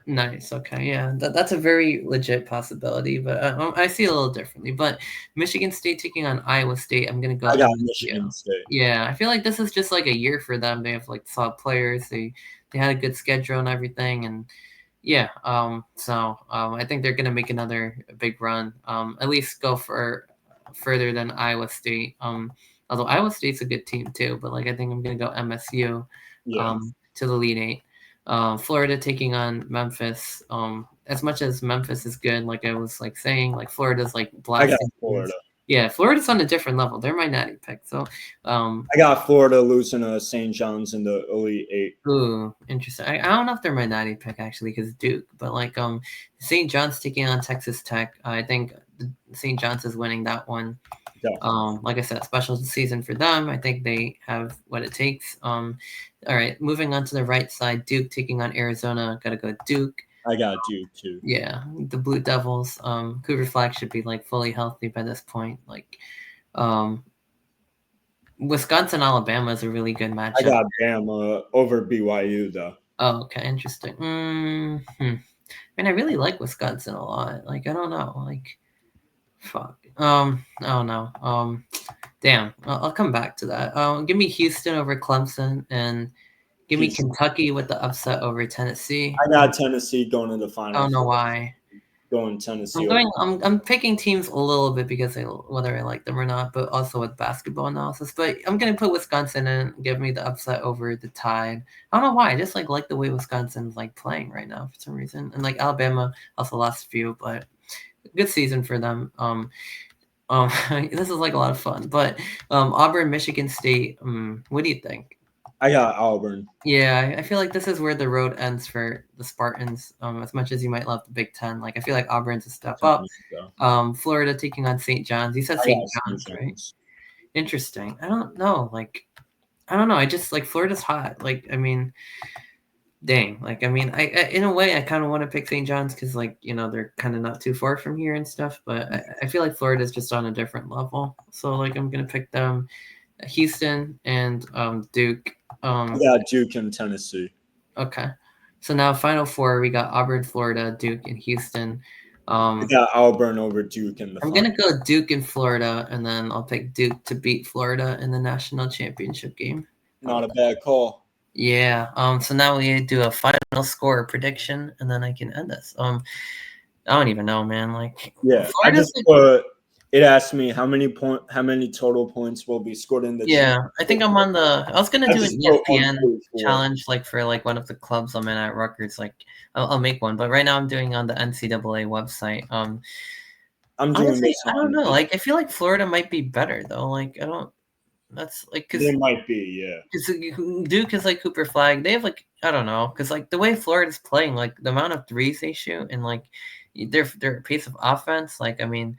Nice. Okay. Yeah, that's a very legit possibility, but I see it a little differently. But Michigan State taking on Iowa State, I'm gonna go. I got Michigan State. Yeah, I feel like this is just like a year for them. They have like solid players. They had a good schedule and everything, and yeah. So I think they're gonna make another big run. At least go for further than Iowa State. Although Iowa State's a good team too, but like I think I'm gonna go MSU Yeah, to the Elite Eight. Florida taking on Memphis. As much as Memphis is good, like I was like saying, like Florida's like I got blasting Florida. teams. Yeah, Florida's on a different level. They're my natty pick. So, I got Florida losing to St. John's in the Elite Eight. ooh, interesting. I don't know if they're my natty pick actually, because Duke, but like St. John's taking on Texas Tech. I think St. John's is winning that one. Definitely. Like I said, special season for them. I think they have what it takes. All right, moving on to the right side, Duke taking on Arizona. Gotta go Duke. I got Duke too. Yeah, the Blue Devils. Cougar Flag should be like fully healthy by this point. Like, um, Wisconsin Alabama is a really good I matchup. got Bama over BYU though. Oh, okay, interesting. I mean, I really like Wisconsin a lot. Like, I don't know. Like, fuck. I don't know. Damn. I'll come back to that. Give me Houston over Clemson, and give me Houston. Kentucky with the upset over Tennessee. I got Tennessee going to the I Final don't know Four. why. Going I'm Tennessee over. going. I'm picking teams a little bit because whether I like them or not, but also with basketball analysis. But I'm gonna put Wisconsin in. Give me the upset over the Tide. I don't know why. I just like the way Wisconsin's like playing right now for some reason. And like Alabama also lost a few, but good season for them. This is like a lot of fun. But Auburn, Michigan State. What do you think? I got Auburn. Yeah, I feel like this is where the road ends for the Spartans. As much as you might love the Big Ten, like I feel like Auburn's a step up. Florida taking on St. John's. You said I St. got St. John's, right? John's. Interesting. I don't know. Like, I don't know. I just like Florida's hot. Like, I mean, dang. Like, I mean, I in a way, I kind of want to pick St. John's because, like, they're kind of not too far from here and stuff. But I feel like Florida's just on a different level. So, like, I'm gonna pick them. Houston and Duke. I got Duke and Tennessee. Okay. So now Final Four, we got Auburn, Florida, Duke, and Houston. I got Auburn over Duke in the I'm final. gonna go Duke in Florida, and then I'll pick Duke to beat Florida in the national championship game. Not a bad call. Yeah. So now we do a final score prediction, and then I can end this. I don't even know, man. Like, Yeah, I Florida's just put. It asked me how many total points will be scored in the. yeah, I think I'm on the. I was gonna I do an just put ESPN 144. challenge, like for like one of the clubs I'm in at Rutgers. Like, I'll make one, but right now I'm doing on the NCAA website. I'm doing Honestly, this I don't on. know. Like, I feel like Florida might be better though. Like, I don't. That's like They might be, yeah. because Duke is like Cooper Flag. They have like I don't know because like the way Florida's playing, like the amount of threes they shoot and like their pace of offense. Like, I mean,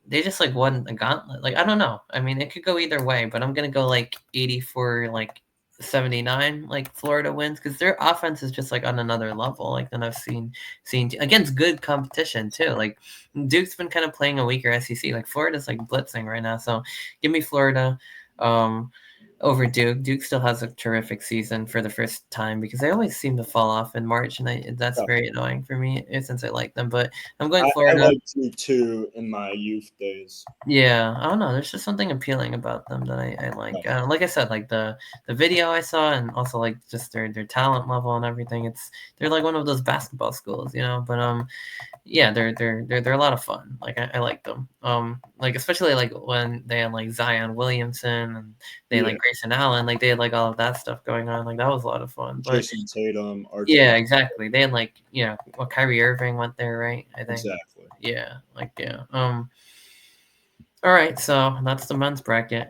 they just like won a gauntlet. Like, I don't know. I mean, it could go either way, but I'm gonna go like 84, like 79, like Florida wins because their offense is just like on another level. Like than I've seen against good competition too. Like Duke's been kind of playing a weaker SEC. Like Florida's like blitzing right now. So give me Florida. Um, over Duke. Duke still has a terrific season for the first time because they always seem to fall off in March, and that's very annoying for me since I like them. But I'm going Florida. I liked Duke too in my youth days. Yeah, I don't know. There's just something appealing about them that I like. Like I said, like the video I saw, and also like just their talent level and everything. They're like one of those basketball schools, But yeah, they're a lot of fun. Like I like them. Like especially like when they had like Zion Williamson and they had like Grayson Allen. Like they had like all of that stuff going on. Like that was a lot of fun. But Jason Tatum, yeah, exactly. They had like well, Kyrie Irving went there, right? I think exactly. Yeah, like yeah. All right, so that's the men's bracket.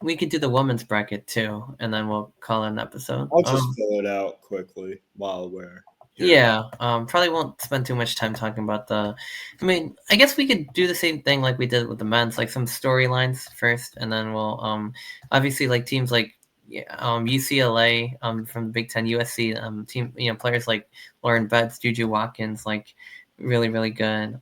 We could do the women's bracket too, and then we'll call it an episode. I'll just fill it out quickly while we're here. Yeah, probably won't spend too much time talking about the. I mean, I guess we could do the same thing like we did with the men's, like some storylines first, and then we'll obviously like teams like UCLA from the Big Ten, USC team, players like Lauren Betts, Juju Watkins, like really good.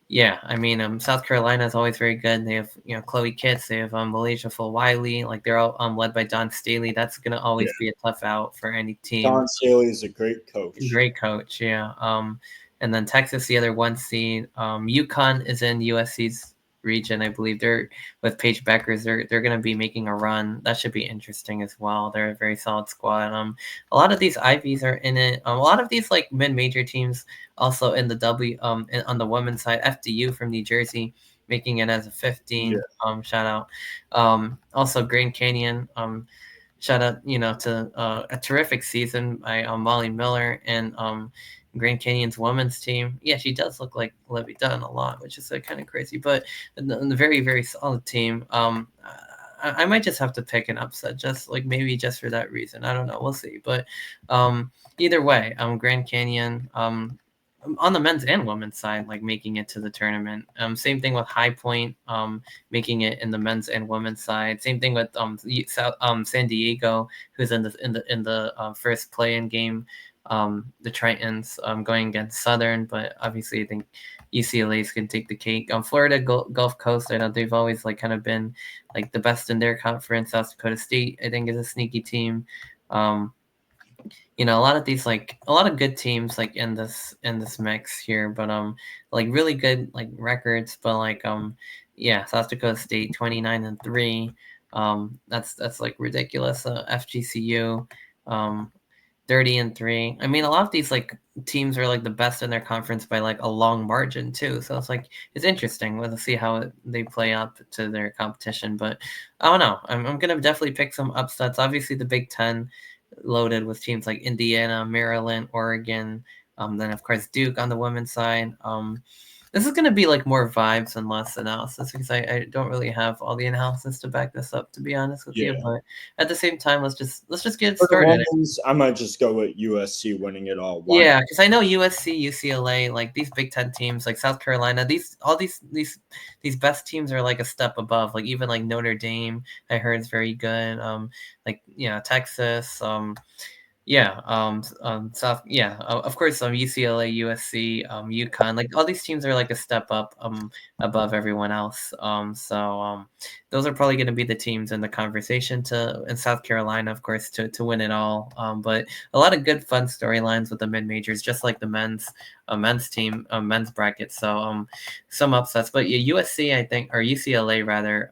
Yeah, I mean, South Carolina is always very good. They have, Chloe Kitts. They have Malaysia Fulwiley. Like they're all led by Don Staley. That's gonna always be a tough out for any team. Don Staley is a great coach. Great coach, yeah. And then Texas, the other one seed. UConn is in USC's region, I believe. They're with Paige Beckers. They're gonna be making a run. That should be interesting as well. They're a very solid squad. A lot of these Ivies are in it. A lot of these like mid-major teams also in the on the women's side. FDU from New Jersey, making it as a Yeah. 15. Shout out. Also Grand Canyon. Shout out, to a terrific season by Molly Miller and Grand Canyon's women's team. Yeah, she does look like Livy Dunn a lot, which is kind of crazy, but the very, very solid team. I might just have to pick an upset, just like maybe just for that reason. I don't know. We'll see. But either way, Grand Canyon, on the men's and women's side, like making it to the tournament. Same thing with High Point, making it in the men's and women's side. Same thing with San Diego, who's in the first play-in game. The Tritons going against Southern, but obviously I think UCLA's can take the cake. Florida Gulf Coast, I know they've always like kind of been like the best in their conference. South Dakota State, I think, is a sneaky team. A lot of these, like a lot of good teams like in this mix here, but like really good like records, but like yeah, South Dakota State 29-3. That's like ridiculous. FGCU 30-3. I mean, a lot of these like teams are like the best in their conference by like a long margin too. So it's like it's interesting. We'll see how they play up to their competition. But I don't know. I'm gonna definitely pick some upsets. Obviously, the Big Ten loaded with teams like Indiana, Maryland, Oregon. Then of course Duke on the women's side. This is going to be like more vibes and less analysis because I don't really have all the analysis to back this up, to be honest with you. Yeah. But at the same time, let's just get For the started. women's, I might just go with USC winning it all. Why? Yeah, because I know USC, UCLA, like these Big Ten teams, like South Carolina, these best teams are like a step above. Like even like Notre Dame, I heard is very good. Like Texas, yeah, South, yeah, of course, UCLA, USC, UConn, like all these teams are like a step up, above everyone else. So those are probably going to be the teams in the conversation and South Carolina, of course, to win it all. But a lot of good, fun storylines with the mid majors, just like the men's team, men's bracket. So some upsets, but yeah, USC, I think, or UCLA rather.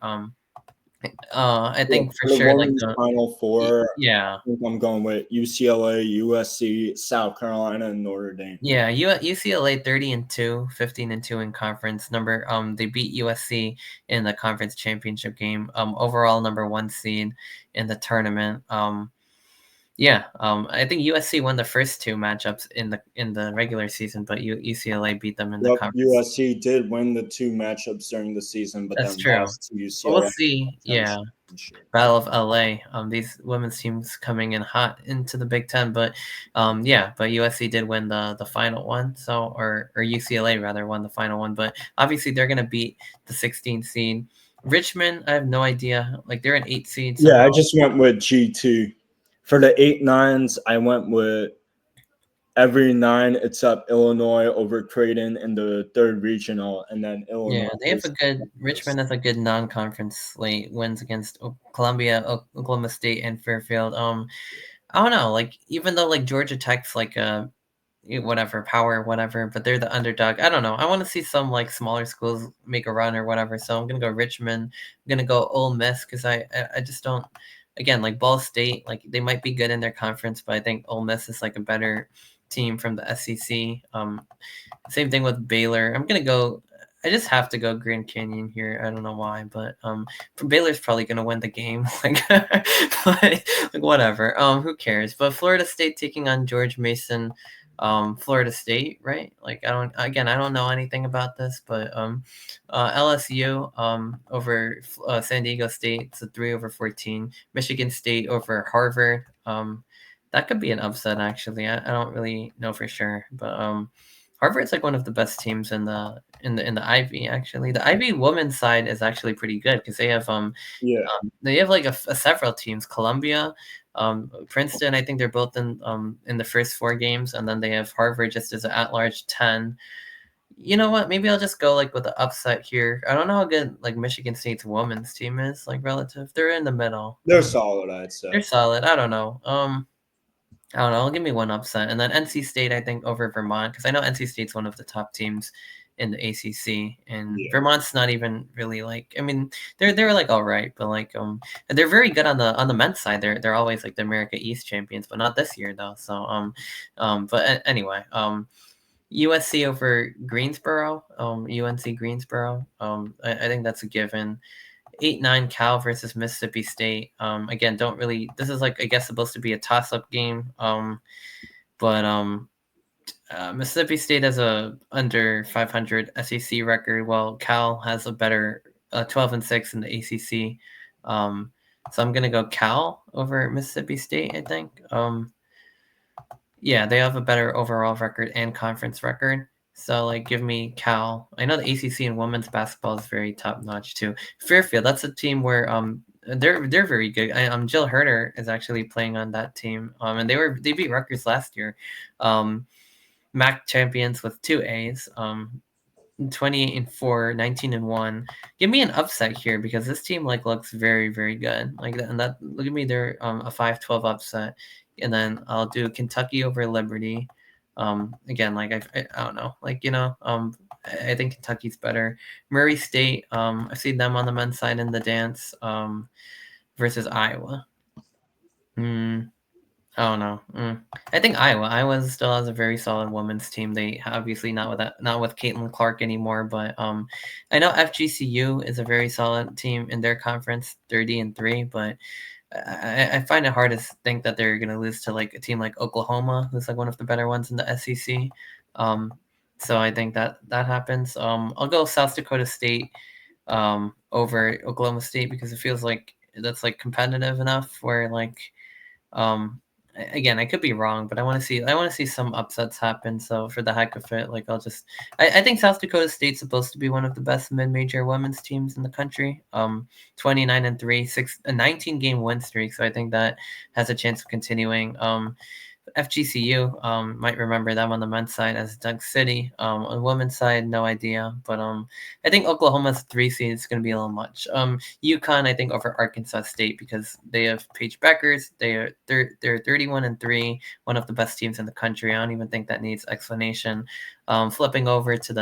I Yeah, think for for the sure, like women's Final Four, yeah. I think I'm going with UCLA, USC, South Carolina, and Notre Dame. Yeah, UCLA 30-2, 15-2 in conference. They beat USC in the conference championship game. Overall number one seed in the tournament. Yeah, I think USC won the first two matchups in the regular season, but UCLA beat them in the Yep, conference. USC did win the two matchups during the season, but That's then true. lost to But we'll UCLA see. in the Yeah. championship. Battle of LA. These women's teams coming in hot into the Big Ten, but yeah, but USC did win the final one, so or UCLA rather won the final one, but obviously they're gonna beat the 16 seed. Richmond, I have no idea. Like they're an 8 seed Yeah, somehow. I just went with G2. For the 8-9s, I went with every 9 except Illinois over Creighton in the third regional, and then Yeah, Illinois they have a versus good Rutgers. Richmond has a good non-conference slate. Wins against Columbia, Oklahoma State, and Fairfield. I don't know. Like even though like Georgia Tech's like a whatever power whatever, but they're the underdog. I don't know. I want to see some like smaller schools make a run or whatever, so I'm gonna go Richmond. I'm gonna go Ole Miss because I just don't, again, like Ball State, like they might be good in their conference, but I think Ole Miss is like a better team from the SEC. Same thing with Baylor. I just have to go Grand Canyon here. I don't know why, but Baylor's probably gonna win the game. Like, but like whatever. Who cares? But Florida State taking on George Mason. Florida State, right? Like I don't know anything about this, but LSU over San Diego State. It's a 3/14. Michigan State over Harvard. That could be an upset actually. I don't really know for sure, but Harvard's like one of the best teams in the Ivy. Actually, the Ivy women's side is actually pretty good because Yeah. they have like several teams. Columbia, Princeton. I think they're both in the first 4 games, and then they have Harvard just as an at-large 10. You know what? Maybe I'll just go like with the upset here. I don't know how good like Michigan State's women's team is like relative. They're in the middle. They're solid, I'd say. They're solid. I don't know. I don't know. I'll give me one upset, and then NC State, I think, over Vermont, because I know NC State's one of the top teams in the ACC, and Yeah. Vermont's not even really like. I mean, they're like all right, but like they're very good on the men's side. They're always like the America East champions, but not this year though. So but anyway USC over Greensboro, UNC Greensboro. I think that's a given. 8-9 Cal versus Mississippi State. Again, don't really. This is like I guess supposed to be a toss-up game. But Mississippi State has a under 500 SEC record, while Cal has a better 12-6 in the ACC. So I'm gonna go Cal over Mississippi State. I think. Yeah, they have a better overall record and conference record. So like, give me Cal. I know the ACC and women's basketball is very top notch too. Fairfield, that's a team where they're very good. Jill Herter is actually playing on that team. And they beat Rutgers last year. MAC champions with 2 A's. 28-4, 19-1. Give me an upset here because this team like looks very, very good. Like that, and that look at me, they're a 5-12 upset. And then I'll do Kentucky over Liberty. Again, like I don't know, like I think Kentucky's better. Murray State, I see them on the men's side in the dance versus Iowa. I don't know. I think Iowa still has a very solid women's team. They obviously not with Caitlin Clark anymore, but I know FGCU is a very solid team in their conference, 30-3. But I find it hard to think that they're going to lose to like a team like Oklahoma, who's like one of the better ones in the SEC. So I think that happens. I'll go South Dakota State over Oklahoma State because it feels like that's like competitive enough where like. Again, I could be wrong, but I want to see some upsets happen. So for the heck of it, like I think South Dakota State's supposed to be one of the best mid-major women's teams in the country. 29-3, a 19-game win streak. So I think that has a chance of continuing. FGCU might remember them on the men's side as Dunk City. On the women's side, no idea. But I think Oklahoma's 3 seed is going to be a little much. UConn, I think, over Arkansas State because they have Paige Beckers. They're 31-3, one of the best teams in the country. I don't even think that needs explanation. Flipping over to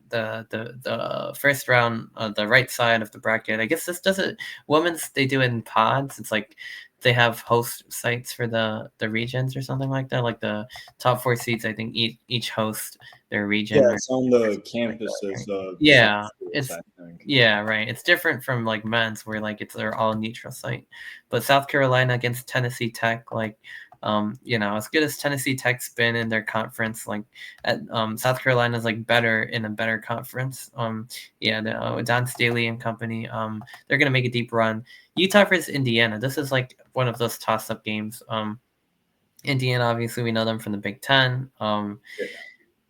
the first round, the right side of the bracket. I guess this does it. Women's, they do it in pods. It's like they have host sites for the regions or something like that. Like the top 4 seeds, I think each host their region. Yeah, it's on the campuses of yeah, schools, I think. Yeah, right. It's different from like men's where like they're all neutral site. But South Carolina against Tennessee Tech, like as good as Tennessee Tech's been in their conference, like South Carolina's like better in a better conference. Don Staley and company, they're gonna make a deep run. Utah versus Indiana. This is like one of those toss-up games. Indiana, obviously, we know them from the Big Ten.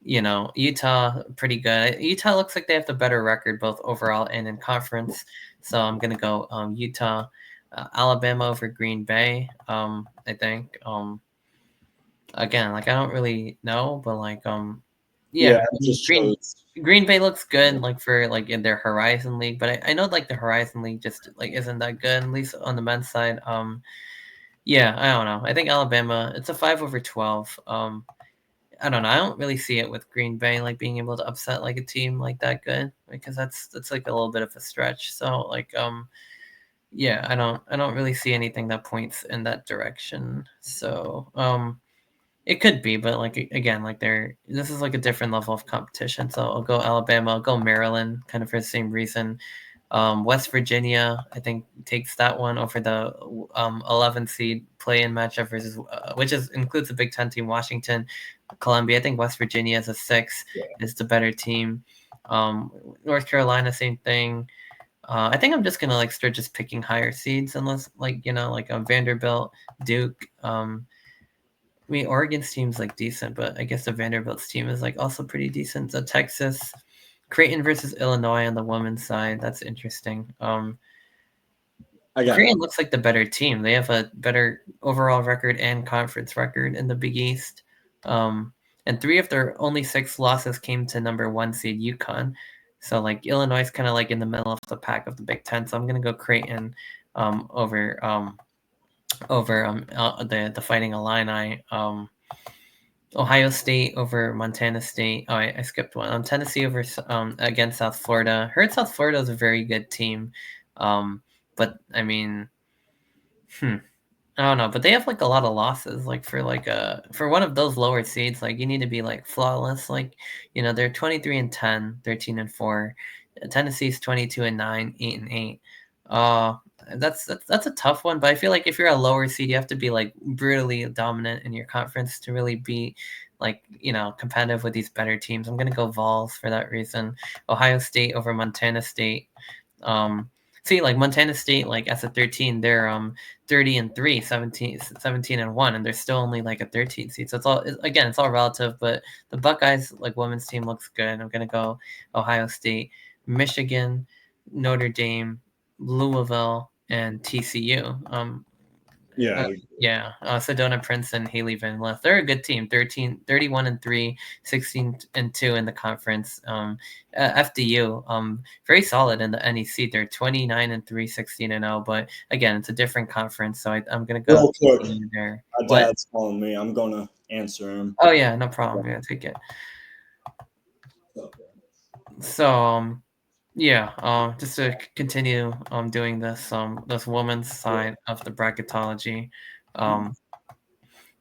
Utah, pretty good. Utah looks like they have the better record, both overall and in conference. So I'm gonna go Utah. Alabama over Green Bay. I think. Again, like I don't really know, but like Green Bay looks good, like for like in their Horizon League, but I know like the Horizon League just like isn't that good, at least on the men's side. I don't know. I think Alabama, it's a 5/12. I don't know. I don't really see it with Green Bay like being able to upset like a team like that good because that's like a little bit of a stretch. So like I don't really see anything that points in that direction. So it could be, but like again, like this is like a different level of competition. So I'll go Alabama, I'll go Maryland, kind of for the same reason. West Virginia, I think, takes that one over the 11 seed play-in matchup versus which includes the Big Ten team Washington, Columbia. I think West Virginia as a 6 is the better team. North Carolina, same thing. I think I'm just gonna like start just picking higher seeds unless like Vanderbilt, Duke. I mean, Oregon's team's like decent, but I guess the Vanderbilt's team is like also pretty decent. So Texas, Creighton versus Illinois on the women's side. That's interesting. Creighton looks like the better team. They have a better overall record and conference record in the Big East. And 3 of their only 6 losses came to number 1 seed UConn. So like Illinois is kind of like in the middle of the pack of the Big Ten. So I'm gonna go Creighton over the Fighting Illini. Ohio State over Montana State. Oh, I skipped one. Tennessee over against South Florida. Heard South Florida is a very good team, but I mean, I don't know, but they have like a lot of losses. Like for one of those lower seeds, like you need to be like flawless. Like, they're 23-10, 13-4. Tennessee's 22-9, 8-8. Uh that's a tough one, but I feel like if you're a lower seed, you have to be like brutally dominant in your conference to really be like, competitive with these better teams. I'm gonna go Vols for that reason. Ohio State over Montana State. Um See, like Montana State, like as a 13, they're 30-3, 17-1, and they're still only like a 13 seed. So it's all relative, but the Buckeyes like women's team looks good. I'm gonna go Ohio State, Michigan, Notre Dame, Louisville, and TCU. Yeah, Yeah, Sedona Prince and Haley Van Lith. They're a good team. 31-3, 16-2 in the conference. FDU, very solid in the NEC. They're 29-3, 16-0. But again, it's a different conference, so I'm gonna go real quick, TCU there. my What? dad's calling me. I'm gonna answer him. Oh yeah, no problem. Yeah, take it. So yeah, just to continue doing this women's side of the bracketology. Um,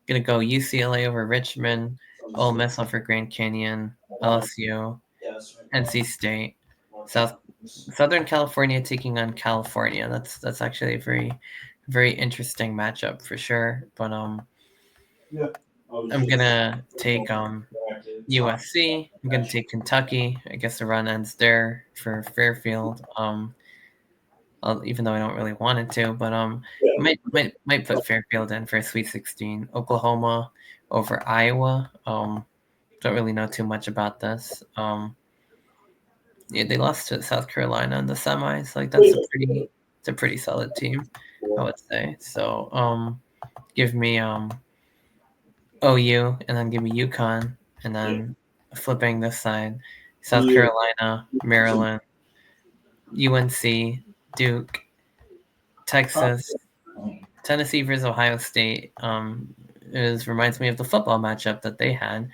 Gonna go UCLA over Richmond, Ole Miss over Grand Canyon, LSU, NC State, Southern California taking on California. That's actually a very interesting matchup for sure. But I'm gonna take USC. I'm gonna take Kentucky. I guess the run ends there for Fairfield. Even though I don't really want it to, but might put Fairfield in for a Sweet 16. Oklahoma over Iowa. Don't really know too much about this. Yeah, they lost to South Carolina in the semis. Like it's a pretty solid team, I would say. So give me OU and then give me UConn and then flipping this side, South Yeah. Carolina, Maryland, UNC, Duke, Texas, Tennessee versus Ohio State. Reminds me of the football matchup that they had.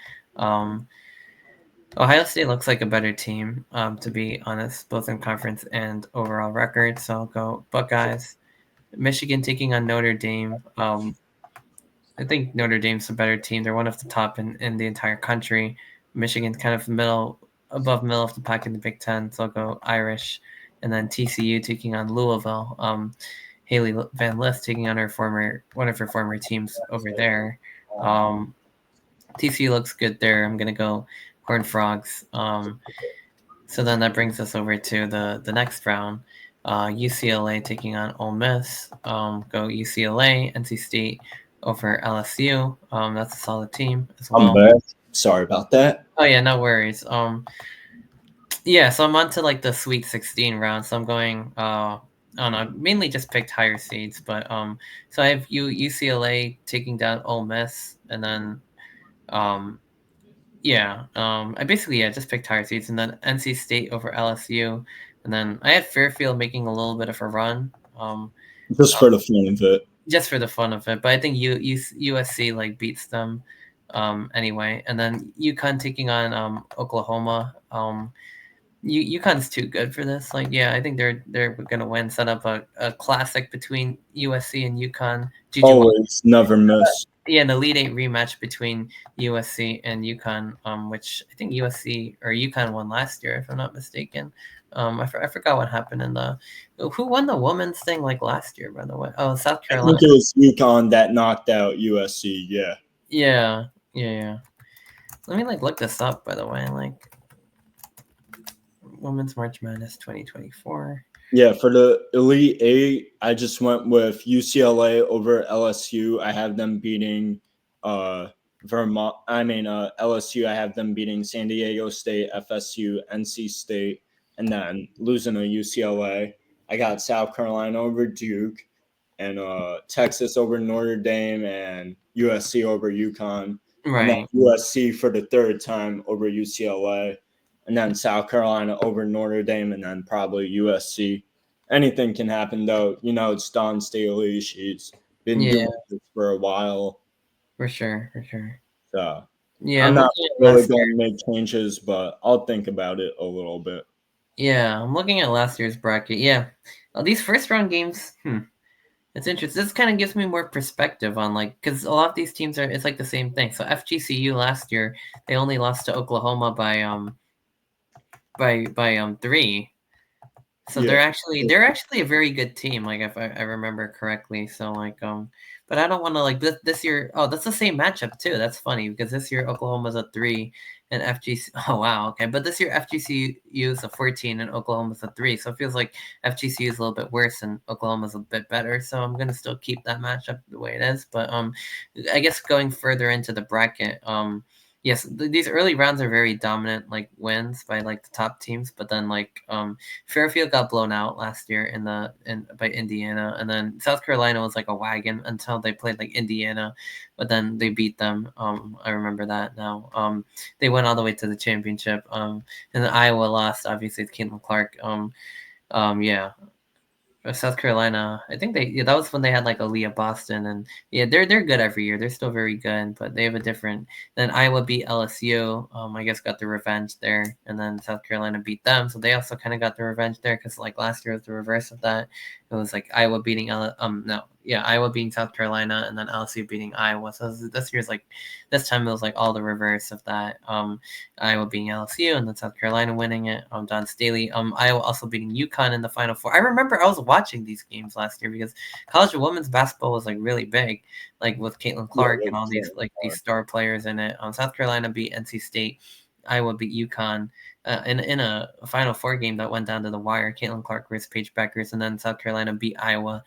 Ohio State looks like a better team, to be honest, both in conference and overall record. So I'll go Buckeyes. Michigan taking on Notre Dame. I think Notre Dame's a better team. They're one of the top in the entire country. Michigan's kind of above middle of the pack in the Big Ten. So I'll go Irish. And then TCU taking on Louisville. Haley Van Lith taking on one of her former teams over there. TCU looks good there. I'm gonna go Horned Frogs. So then that brings us over to the next round. UCLA taking on Ole Miss. Go UCLA. NC State over LSU. That's a solid team as I'm well. back. Sorry about that. Oh yeah, no worries. Yeah, so I'm on to like the Sweet 16 round. So I'm going. I don't know. Mainly just picked higher seeds, but so I have UCLA taking down Ole Miss, and then yeah, I basically just picked higher seeds, and then NC State over LSU, and then I had Fairfield making a little bit of a run, Just for the fun of it. just for the fun of it. But I think USC like beats them anyway, and then UConn taking on Oklahoma. UConn's too good for this. Like, yeah, I think they're gonna win. Set up a classic between USC and UConn. Always, never miss. Yeah, an Elite Eight rematch between USC and UConn, which I think USC or UConn won last year, if I'm not mistaken. I forgot what happened in who won the women's thing like last year, by the way. Oh, South I Carolina. think it was UConn that knocked out USC. Yeah. Yeah. Let me look this up, by the way. Women's March Madness 2024. Yeah, for the Elite Eight, I just went with UCLA over LSU. I have them beating Vermont. LSU. I have them beating San Diego State, FSU, NC State, and then losing to UCLA. I got South Carolina over Duke, and Texas over Notre Dame, and USC over UConn. Right. And then USC for the third time over UCLA. And then South Carolina over Notre Dame, and then probably USC. Anything can happen, though. It's Dawn Staley. She's been doing this for a while. For sure. So yeah, I'm not really going to make changes, but I'll think about it a little bit. Yeah, I'm looking at last year's bracket. Yeah, these first round games, It's interesting. This kind of gives me more perspective on like because a lot of these teams are it's like the same thing. So FGCU last year they only lost to Oklahoma by 3. So Yeah. they're actually a very good team, like if I remember correctly. So like but I don't want to like this year. Oh, that's the same matchup too. That's funny because this year Oklahoma's a 3 and FGC. Oh wow, okay. But this year FGCU is a 14 and Oklahoma's a 3. So it feels like FGCU is a little bit worse and Oklahoma's a bit better. So I'm gonna still keep that matchup the way it is. But I guess going further into the bracket, yes, these early rounds are very dominant, like wins by like the top teams. But then like Fairfield got blown out last year by Indiana, and then South Carolina was like a wagon until they played like Indiana, but then they beat them. I remember that now. They went all the way to the championship. And then Iowa lost obviously to Caitlin Clark. Yeah, South Carolina, I think that was when they had like Aaliyah Boston, and yeah, they're good every year. They're still very good, but they have a different. Then Iowa beat LSU. I guess got the revenge there, and then South Carolina beat them, so they also kind of got the revenge there because like last year was the reverse of that. It was like Iowa beating Iowa beating South Carolina, and then LSU beating Iowa. So this year's like this time it was like all the reverse of that. Iowa beating LSU, and then South Carolina winning it. Don Staley. Iowa also beating UConn in the Final Four. I remember I was watching these games last year because college women's basketball was like really big, like with Caitlin Yeah. Clark and all these like these star players in it. South Carolina beat NC State. Iowa beat UConn in a Final Four game that went down to the wire. Caitlin Clark versus Paige Beckers, and then South Carolina beat Iowa.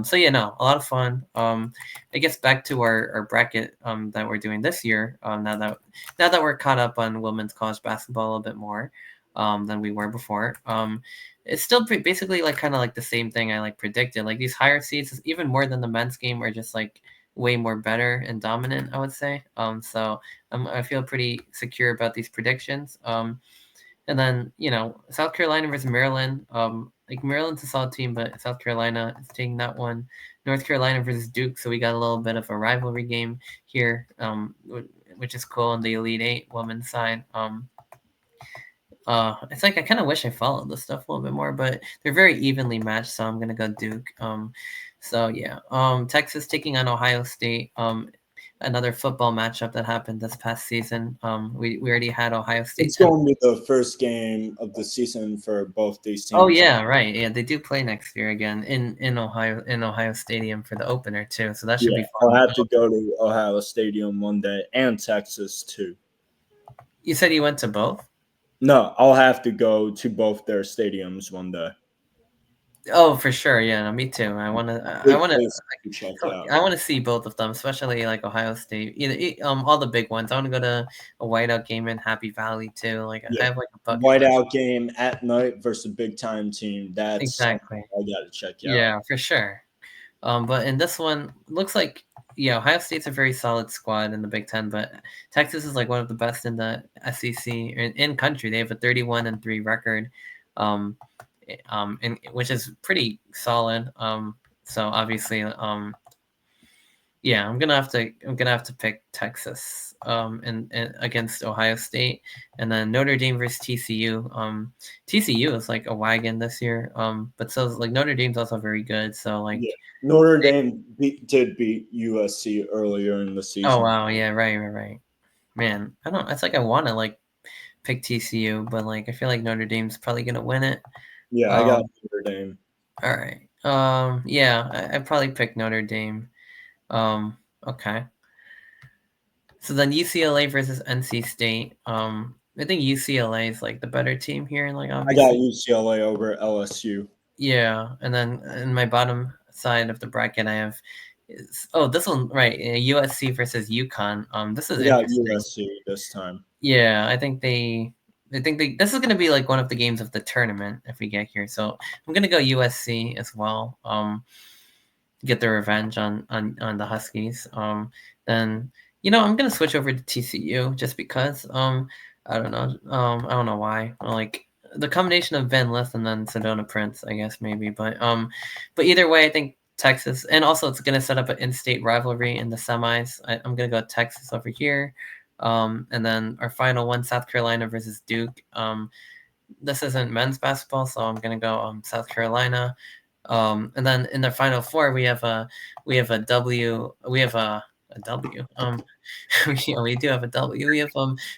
So yeah, no, a lot of fun. I guess back to our bracket that we're doing this year. Now that we're caught up on women's college basketball a little bit more than we were before. It's still basically like kind of like the same thing I like predicted. Like these higher seeds, even more than the men's game, are just like way more better and dominant, I would say. So I feel pretty secure about these predictions. And then South Carolina versus Maryland. Like Maryland's a solid team, but South Carolina is taking that one. North Carolina versus Duke, so we got a little bit of a rivalry game here, which is cool on the Elite Eight women's side. It's like I kind of wish I followed this stuff a little bit more, but they're very evenly matched, so I'm gonna go Duke. So yeah, Texas taking on Ohio State. Another football matchup that happened this past season. We already had Ohio State. It's going to be the first game of the season for both these teams. Oh yeah, right. Yeah, they do play next year again in Ohio Stadium for the opener too. So that should be fun. I'll have to go to Ohio Stadium one day and Texas too. You said you went to both? No, I'll have to go to both their stadiums one day. Oh, for sure. Yeah, no, me too. I want to see both of them, especially like Ohio State. All the big ones. I want to go to a whiteout game in Happy Valley too. Like I have like a bucket whiteout list. game at night versus a big time team. That's exactly. I got to check out. Yeah, for sure. But in this one, looks like Ohio State's a very solid squad in the Big Ten, but Texas is like one of the best in the SEC in country. They have a 31-3 record. Which is pretty solid. So obviously, I'm gonna have to pick Texas and against Ohio State, and then Notre Dame versus TCU. TCU is like a wagon this year, but so like Notre Dame's also very good. So like Notre Dame did beat USC earlier in the season. Oh wow, yeah, right. Man, I don't. It's like I want to like pick TCU, but like I feel like Notre Dame's probably gonna win it. Yeah, I got Notre Dame. All right. Yeah, I probably pick Notre Dame. Okay. So then UCLA versus NC State. I think UCLA is like the better team here, and like obviously I got UCLA over LSU. Yeah, and then in my bottom side of the bracket, I have this one right, USC versus UConn. This is interesting. USC this time. Yeah, I think this is going to be like one of the games of the tournament if we get here. So I'm going to go USC as well. Get the revenge on the Huskies. Then I'm going to switch over to TCU just because. I don't know. I don't know why. Like the combination of Van Lith and then Sedona Prince, I guess maybe. But either way, I think Texas, and also it's going to set up an in-state rivalry in the semis. I'm going to go Texas over here. And then our final one, South Carolina versus Duke. This isn't men's basketball, so I'm going to go South Carolina. And then in the final four, we have a W. We have a W. We do have a W. We have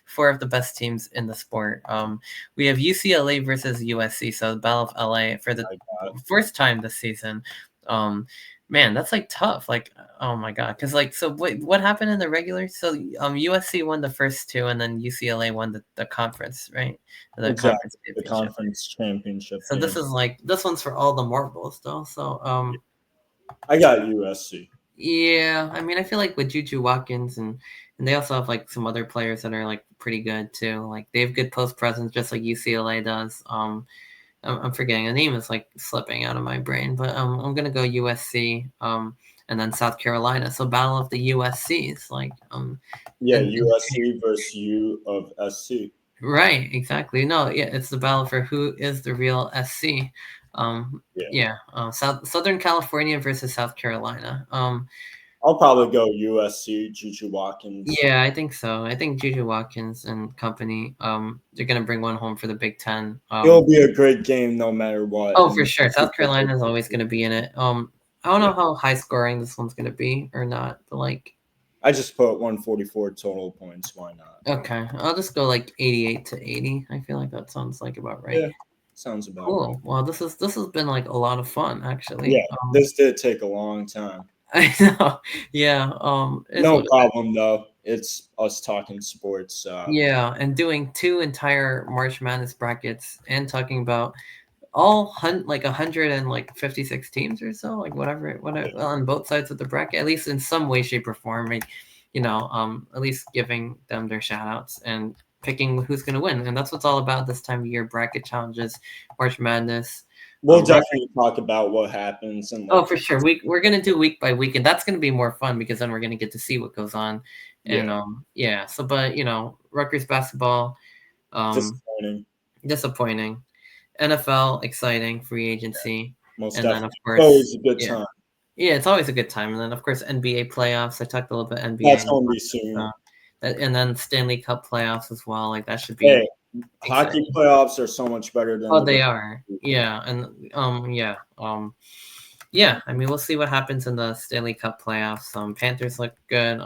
four of the best teams in the sport. We have UCLA versus USC, so the Battle of LA for the I got first time this season. Um, Man, that's like tough. Like, oh my god, because like, so what happened in the regular? So USC won the first two, and then UCLA won the conference, right? The exactly conference the championship. conference championship So this game. is like this one's for all the marbles though. So I got USC. yeah, I mean I feel like with Juju Watkins and they also have like some other players that are like pretty good too. Like they have good post presence just like UCLA does. I'm forgetting the name is like slipping out of my brain, but I'm gonna go USC. And then South Carolina. So battle of the USCs, like Yeah, and USC versus U of SC. right, exactly. No, yeah, it's the battle for who is the real SC. Yeah, Yeah, Southern California versus South Carolina. I'll probably go USC. Juju Watkins. Yeah, I think so. I think Juju Watkins and company, they're gonna bring one home for the Big Ten. It'll be a great game no matter what. Oh, for And sure. South Carolina is always gonna be in it. I don't yeah, know how high scoring this one's gonna be or not, but like, I just put 144 total points. Why not? okay, I'll just go like 88 to 80. I feel like that sounds like about right. Yeah, sounds about right. Cool. Well, this has been like a lot of fun actually. Yeah, this did take a long time. I know. Yeah. It's No what. problem though. It's us talking sports. Yeah, and doing two entire March Madness brackets and talking about all like 156 teams or so, like whatever Yeah, on both sides of the bracket, at least in some way, shape, or form. Like, at least giving them their shout outs and picking who's going to win, and that's what's all about this time of year: bracket challenges, March Madness. we'll Rec- definitely talk about what happens and oh, like for sure. We're gonna do week by week, and that's gonna be more fun because then we're gonna get to see what goes on, and yeah, yeah. So, but Rutgers basketball, um, disappointing. disappointing. NFL, exciting, free agency, Most and then of definitely. It's course, always a good yeah, time. yeah, it's always a good time. And then of course NBA playoffs. I talked a little bit NBA, That's gonna be soon. and then Stanley Cup playoffs as well. Like that should Hey, be hockey exciting. playoffs are so much better than Oh, the they regular are. season. Yeah, and yeah. I mean, we'll see what happens in the Stanley Cup playoffs. Panthers look good.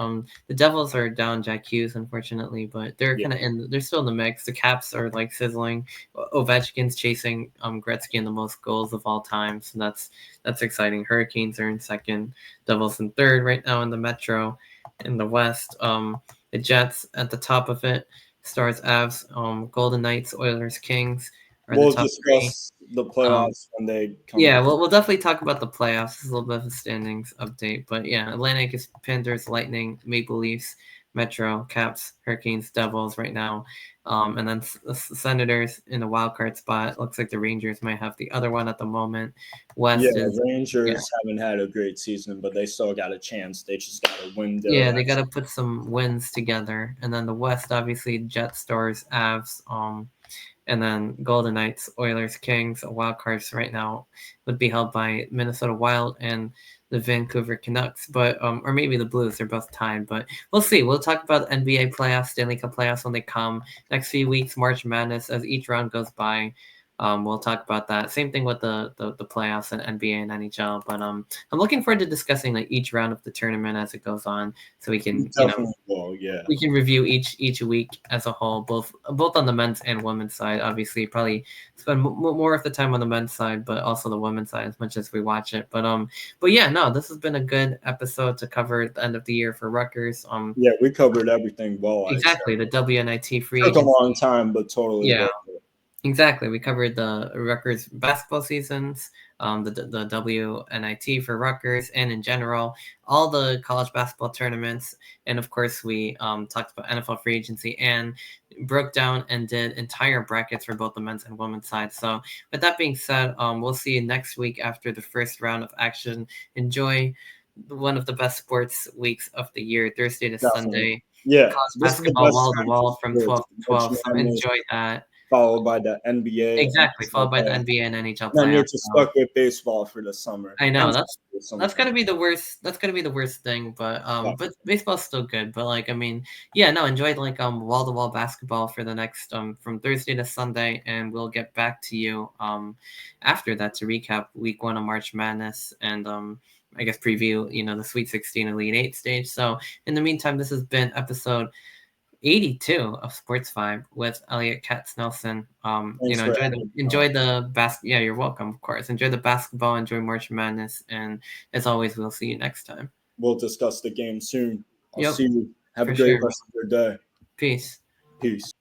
The Devils are down Jack Hughes, unfortunately, but they're Yeah. kind of in. They're still in the mix. The Caps are like sizzling. Ovechkin's chasing Gretzky in the most goals of all time, so that's exciting. Hurricanes are in second. Devils in third right now in the Metro. In the West, the Jets at the top of it. Stars, Avs, Golden Knights, Oilers, Kings are the We'll top three. discuss the Um, playoffs when they come yeah, up. we'll definitely talk about the playoffs. This is a little bit of a standings update, but yeah, Atlantic is Panthers, Lightning, Maple Leafs, Metro, Caps, Hurricanes, Devils right now, and then Senators in the wild card spot. Looks like the Rangers might have the other one at the moment. Yeah, West is yeah, Rangers haven't had a great season, but they still got a chance. They just got to win the yeah, they got rest. to put some wins together, and then the West obviously Jets, Stars, Avs, and then Golden Knights, Oilers, Kings, wild cards right now would be held by Minnesota Wild and the Vancouver Canucks, but or maybe the Blues. They're both tied, but we'll see. We'll talk about NBA playoffs, Stanley Cup playoffs when they come next few weeks. March Madness as each round goes by. We'll talk about that. Same thing with the playoffs and NBA and NHL. But I'm looking forward to discussing like each round of the tournament as it goes on, so we can Definitely will, yeah. we can review each week as a whole, both on the men's and women's side. Obviously, probably spend more of the time on the men's side, but also the women's side as much as we watch it. But yeah, no, this has been a good episode to cover at the end of the year for Rutgers. Yeah, we covered everything well, I said. Exactly the WNIT free Took a agency. long time, but totally Yeah, worth it. exactly. We covered the Rutgers basketball seasons, the WNIT for Rutgers, and in general, all the college basketball tournaments. And of course, we talked about NFL free agency and broke down and did entire brackets for both the men's and women's side. So, with that being said, we'll see you next week after the first round of action. Enjoy one of the best sports weeks of the year, Thursday to Definitely. Sunday. Yeah, College this is the basketball best wall to time for wall from sports. 12 to March 12. So Madness. enjoy that. followed by the NBA, Exactly, followed by the NHL. NBA and NHL Then you're playoffs. just stuck with baseball for the summer. I know And that's gonna sometimes. be the worst. That's gonna be the worst thing. Yeah, But baseball's still good. But like, I mean, yeah, no, enjoy like wall to wall basketball for the next from Thursday to Sunday, and we'll get back to you after that to recap week 1 of March Madness and I guess preview the Sweet 16 Elite 8 stage. So in the meantime, this has been episode 82 of SportsVibe with Eliot Katsnelson. thanks for having me on. Enjoy the Yeah, you're welcome, of course. Enjoy the basketball, enjoy March Madness, and as always, we'll see you next time. We'll discuss the game soon. I'll Yep, see you. Have a for great sure. rest of your day. Peace. Peace.